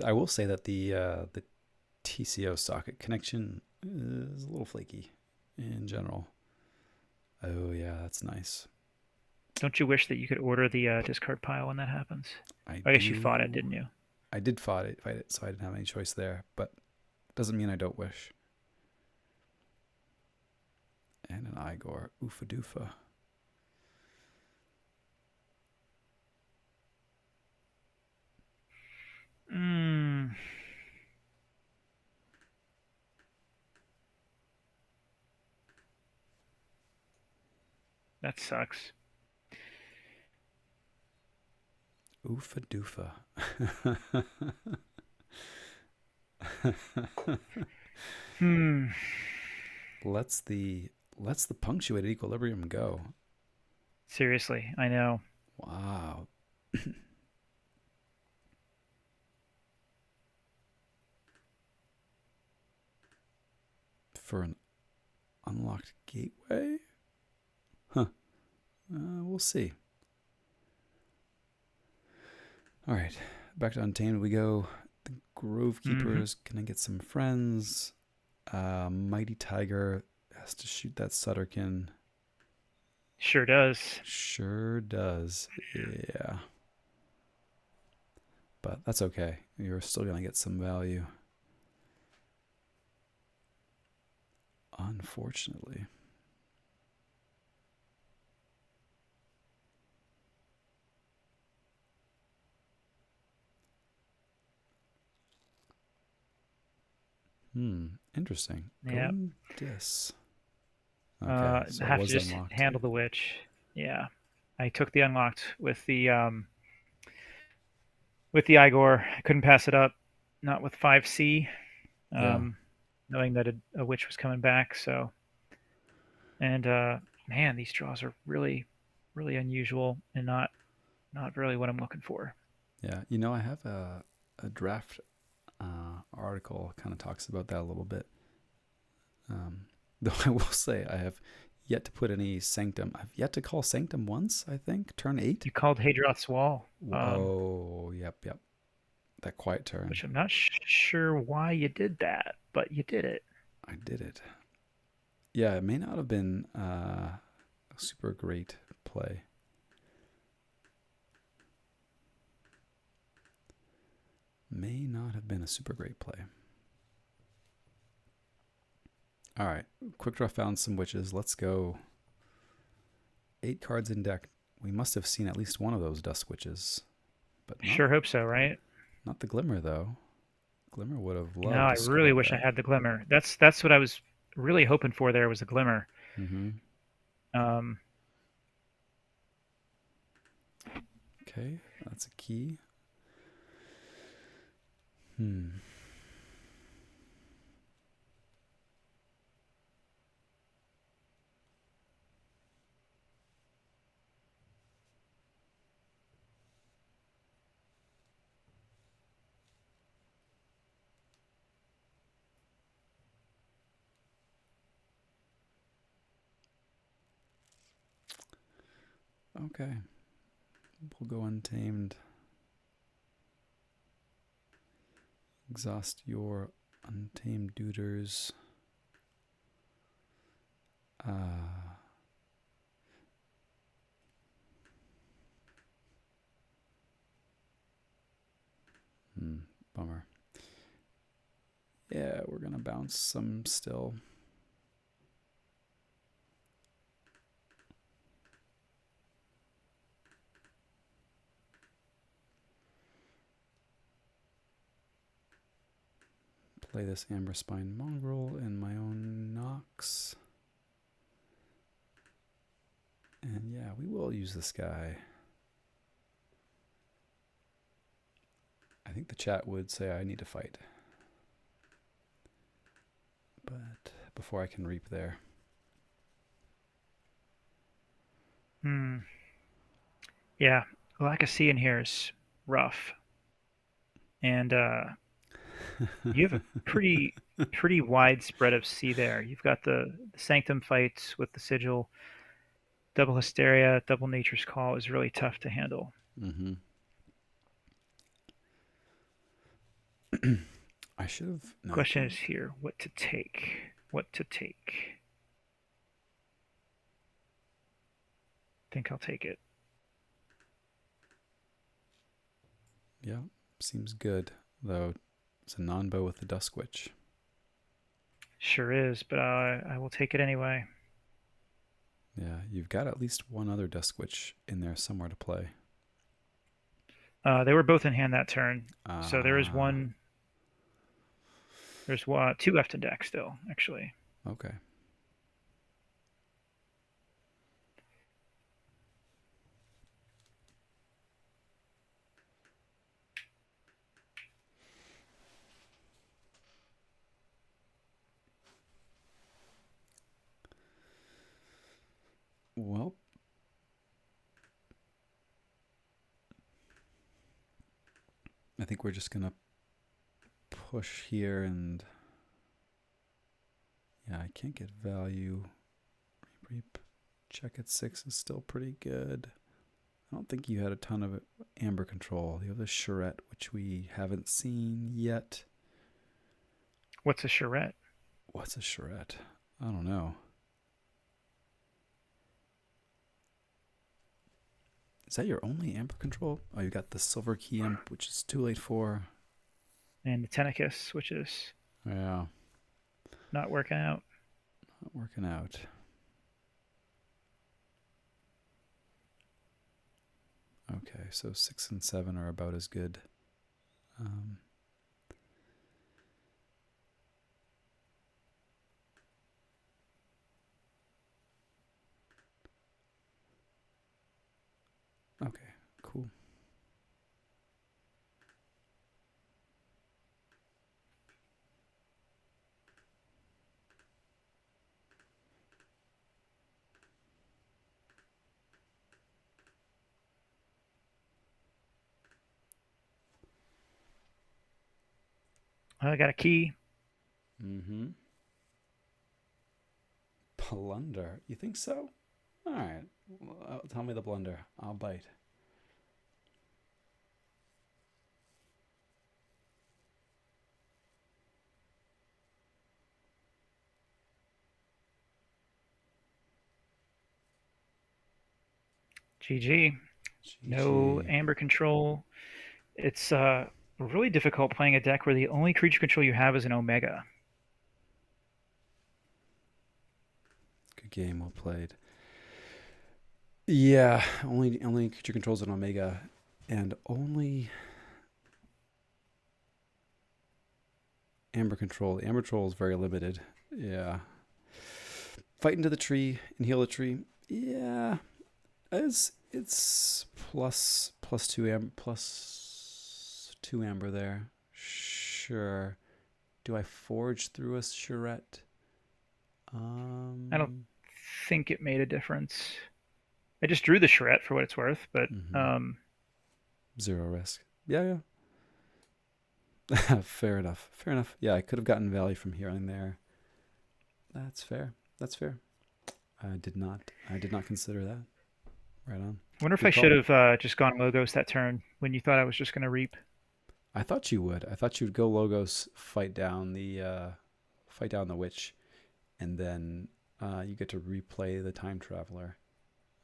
I will say that the TCO socket connection is a little flaky in general. Oh yeah, that's nice. Don't you wish that you could order the discard pile when that happens? I guess you fought it, didn't you? I did fight it, so I didn't have any choice there. But doesn't mean I don't wish. And an Igor. Oofa doofa. That sucks. Oofa doofa. Let's the punctuated equilibrium go. Seriously, I know. Wow. For an unlocked gateway? Huh. We'll see. All right. Back to Untamed we go. The Grove Keeper's gonna get some friends. Mighty Tiger has to shoot that Sutterkin. Sure does. Sure does. Yeah. But that's okay. You're still gonna get some value. Unfortunately. Interesting. Yeah. Dis. Okay, so have it to was just unlocked. handle the witch. Yeah. I took the unlocked with the Igor. I couldn't pass it up. Not with 5C. Knowing that a witch was coming back, so and man, these draws are really unusual and not really what I'm looking for. Yeah, I have a draft article kind of talks about that a little bit. Though I will say I have yet to put any Sanctum. I've yet to call Sanctum once, I think. Turn 8. You called Hadroth's Wall. Yep. That quiet turn. Which I'm not sure why you did that, but you did it. I did it. Yeah, it may not have been a super great play. May not have been a super great play. All right, Quick Draw found some witches. Let's go. 8 cards in deck. We must have seen at least one of those Dusk Witches. But sure hope so, right? Not the Glimmer, though. Glimmer would have loved. No, I really wish I had the Glimmer. That's what I was really hoping for. There was a Glimmer. Okay, that's a key. Hmm. Okay. We'll go untamed. Exhaust your untamed duders. Uh, Bummer. Yeah, we're gonna bounce some still. Play this Amber Spine Mongrel in my own Nox. And yeah, we will use this guy. I think the chat would say I need to fight. But before I can reap there. Yeah, lack of sea in here is rough, and you have a pretty wide spread of sea there. You've got the Sanctum fights with the Sigil, double Hysteria, double Nature's Call is really tough to handle. Mm-hmm. I should have. No, I Question think. is here, what to take? What to take? Think I'll take it. Yeah, seems good. Though it's a non-bow with the Dusk Witch. Sure is, but I will take it anyway. Yeah, you've got at least one other Dusk Witch in there somewhere to play. They were both in hand that turn, so there is Ah, one. There's two left in deck still, actually. okay. Well, I think we're just gonna push here and yeah, I can't get value. Reap. Check at 6 is still pretty good. I don't think you had a ton of amber control. You have the charrette, which we haven't seen yet. What's a charrette? What's a charrette? I don't know. Is that your only amber control? Oh, you got the silver key imp, which is too late for. And the Tenicus, which is Yeah, not working out. not working out. Okay, so 6 and 7 are about as good. Um, okay, cool. I got a key. Mm-hmm. Plunder. You think so? All right. Well, tell me the blunder. I'll bite. GG. No GG. amber control. It's really difficult playing a deck where the only creature control you have is an Omega. Good game. Well played. Yeah, only creature controls an Omega, and only Amber control. Amber control is very limited. Yeah. Fight into the tree and heal the tree. Yeah. It's plus 2 amber there. sure. Do I forge through a charrette? I don't Um, think it made a difference. I just drew the charrette for what it's worth, but mhm. Zero risk. Yeah, yeah. Fair enough. Fair enough. Yeah, I could have gotten value from here and there. That's fair. That's fair. I did not consider that. Right on. I wonder if I Good should call. have just gone logos that turn when you thought I was just going to reap. I thought you would. I thought you'd go logos, fight down the witch, and then you get to replay the time traveler.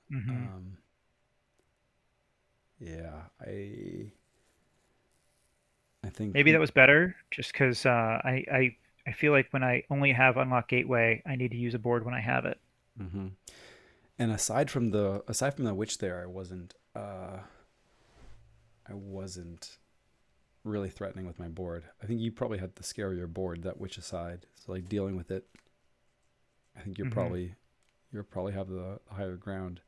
Hmm. Um, yeah, I think. Maybe that was better, just because I feel like when I only have unlock gateway, I need to use a board when I have it. Mm-hmm. And aside from the witch there, I wasn't really threatening with my board. I think you probably had the scarier board, that witch aside. So like dealing with it, I think Hmm. you'll probably have the higher ground.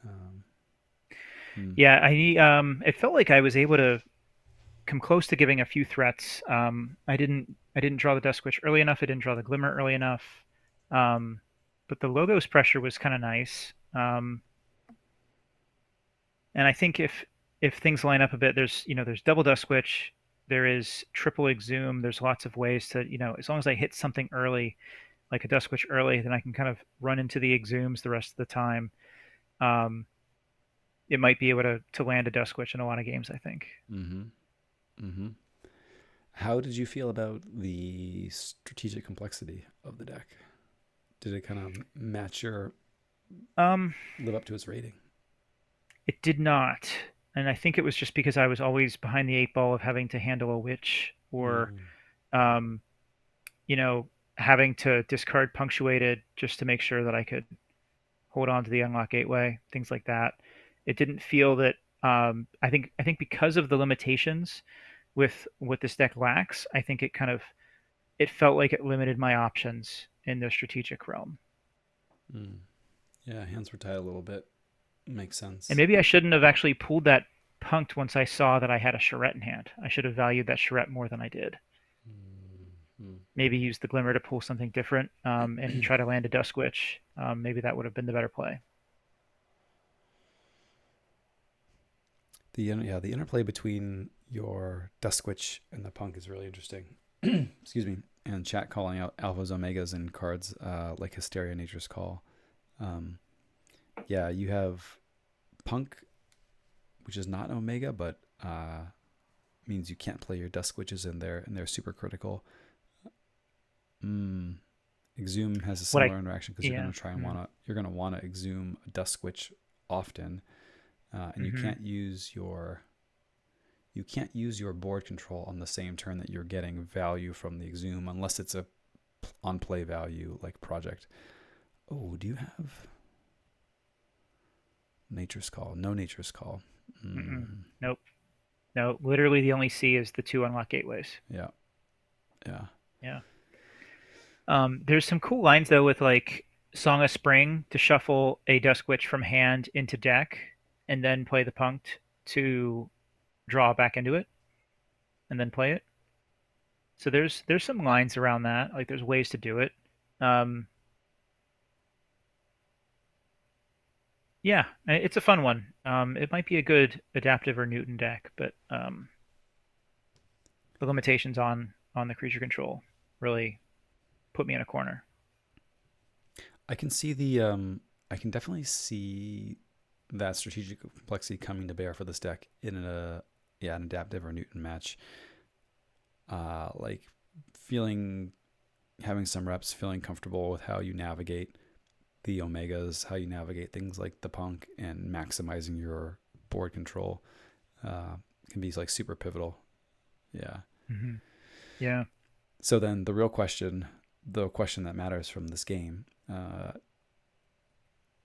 Um, hmm. Yeah, it felt like I was able to come close to giving a few threats. I didn't draw the Dusk Witch early enough. I didn't draw the Glimmer early enough. Um, but the logos pressure was kind of nice. And I think if things line up a bit, there's double Dusk Witch, there is triple Exhume. There's lots of ways to as long as I hit something early, like a Dusk Witch early, then I can kind of run into the Exhumes the rest of the time. Um, it might be able to land a Dusk Witch in a lot of games, I think. Mm-hmm. Mm-hmm. How did you feel about the strategic complexity of the deck? Did it kind of Um, live up to its rating? it did not, and I think it was just because I was always behind the eight ball of having to handle a witch or Mm. um, you know having to discard punctuated just to make sure that I could hold on to the unlock gateway, things like that. It didn't feel that. I think because of the limitations with what this deck lacks, I think it felt like it limited my options in the strategic realm. Mm. Yeah, hands were tied a little bit. Makes And sense. maybe I shouldn't have actually pulled that punked once I saw that I had a charrette in hand. I should have valued that charrette more than I did. Mm-hmm. Maybe use the glimmer to pull something different and try to land a dusk witch. Maybe that would have been the better play. The interplay between your Duskwitch and the Punk is really interesting. Excuse me. And chat calling out alphas, omegas, and cards like Hysteria, Nature's Call. Um, yeah, you have Punk, which is not Omega, but means you can't play your Duskwitches in there, and they're super critical. Mm. Exhume has a What I similar interaction because Yeah. you're gonna wanna exhume a Duskwitch often, and Mm-hmm. you can't use your board control on the same turn that you're getting value from the exhume unless it's a on play value like project. Oh, do you have Nature's Call? No Nature's Call. Mm-mm. Mm, Nope. No. Literally, the only C is the two unlock gateways. yeah, yeah. Yeah. There's some cool lines though with like Song of Spring to shuffle a Dusk Witch from hand into deck, and then play the punked to draw back into it, and then play it. So there's some lines around that. Like there's ways to do it. Um, yeah, it's a fun one. It might be a good adaptive or Newton deck, but the limitations on the creature control really put me in a corner. I can see I can definitely see that strategic complexity coming to bear for this deck in an adaptive or Newton match. Like feeling having some reps, feeling comfortable with how you navigate the omegas, how you navigate things like the punk, and maximizing your board control can be like super pivotal. Yeah. Hmm. Yeah, So then the question that matters from this game,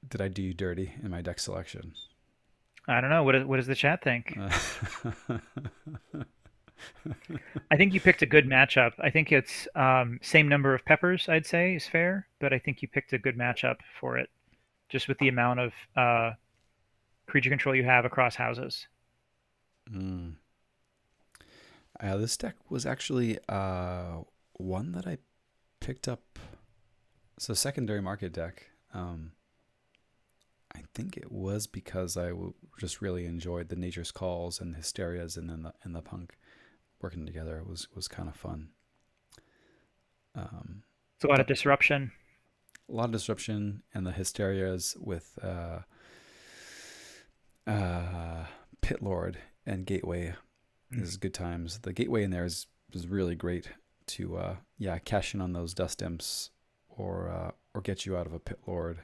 did I do you dirty in my deck selection? I don't know. What does the chat think? Uh, I think you picked a good matchup. I think it's same number of peppers. I'd say is fair, but I think you picked a good matchup for it, just with the amount of creature control you have across houses. mm, This deck was actually one that I picked up. So secondary market deck. I think it was because just really enjoyed the Nature's Calls and the Hysterias, and then the Punk working together was kind of fun. It's a lot of Thought disruption. a lot of disruption, and the Hysterias with Pit Lord and Gateway Mm. is good times. The Gateway in there is really great to cash in on those dust imps, or get you out of a Pit Lord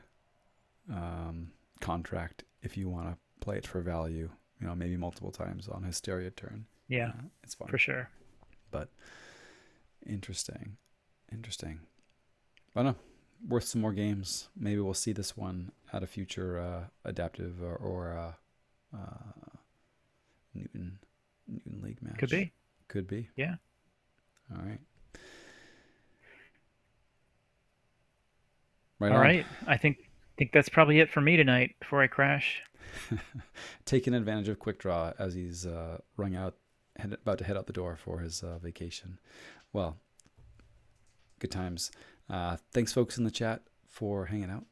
contract if you want to play it for value. Maybe multiple times on Hysteria turn. Yeah, It's fun, for sure. but interesting, interesting. But no, worth some more games. Maybe we'll see this one at a future adaptive or Newton League Could match. be. Could be. Yeah. All right. Right All on. right. I think that's probably it for me tonight before I crash. Taking advantage of Quick Draw as he's about to head out the door for his vacation. Well, good times. Thanks, folks in the chat, for hanging out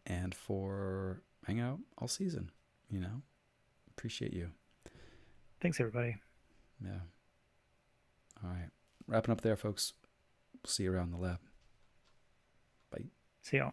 and for hanging out all season. Appreciate you. Thanks, everybody. Yeah. All right. Wrapping up there, folks. We'll see you around the lab. Bye. See y'all.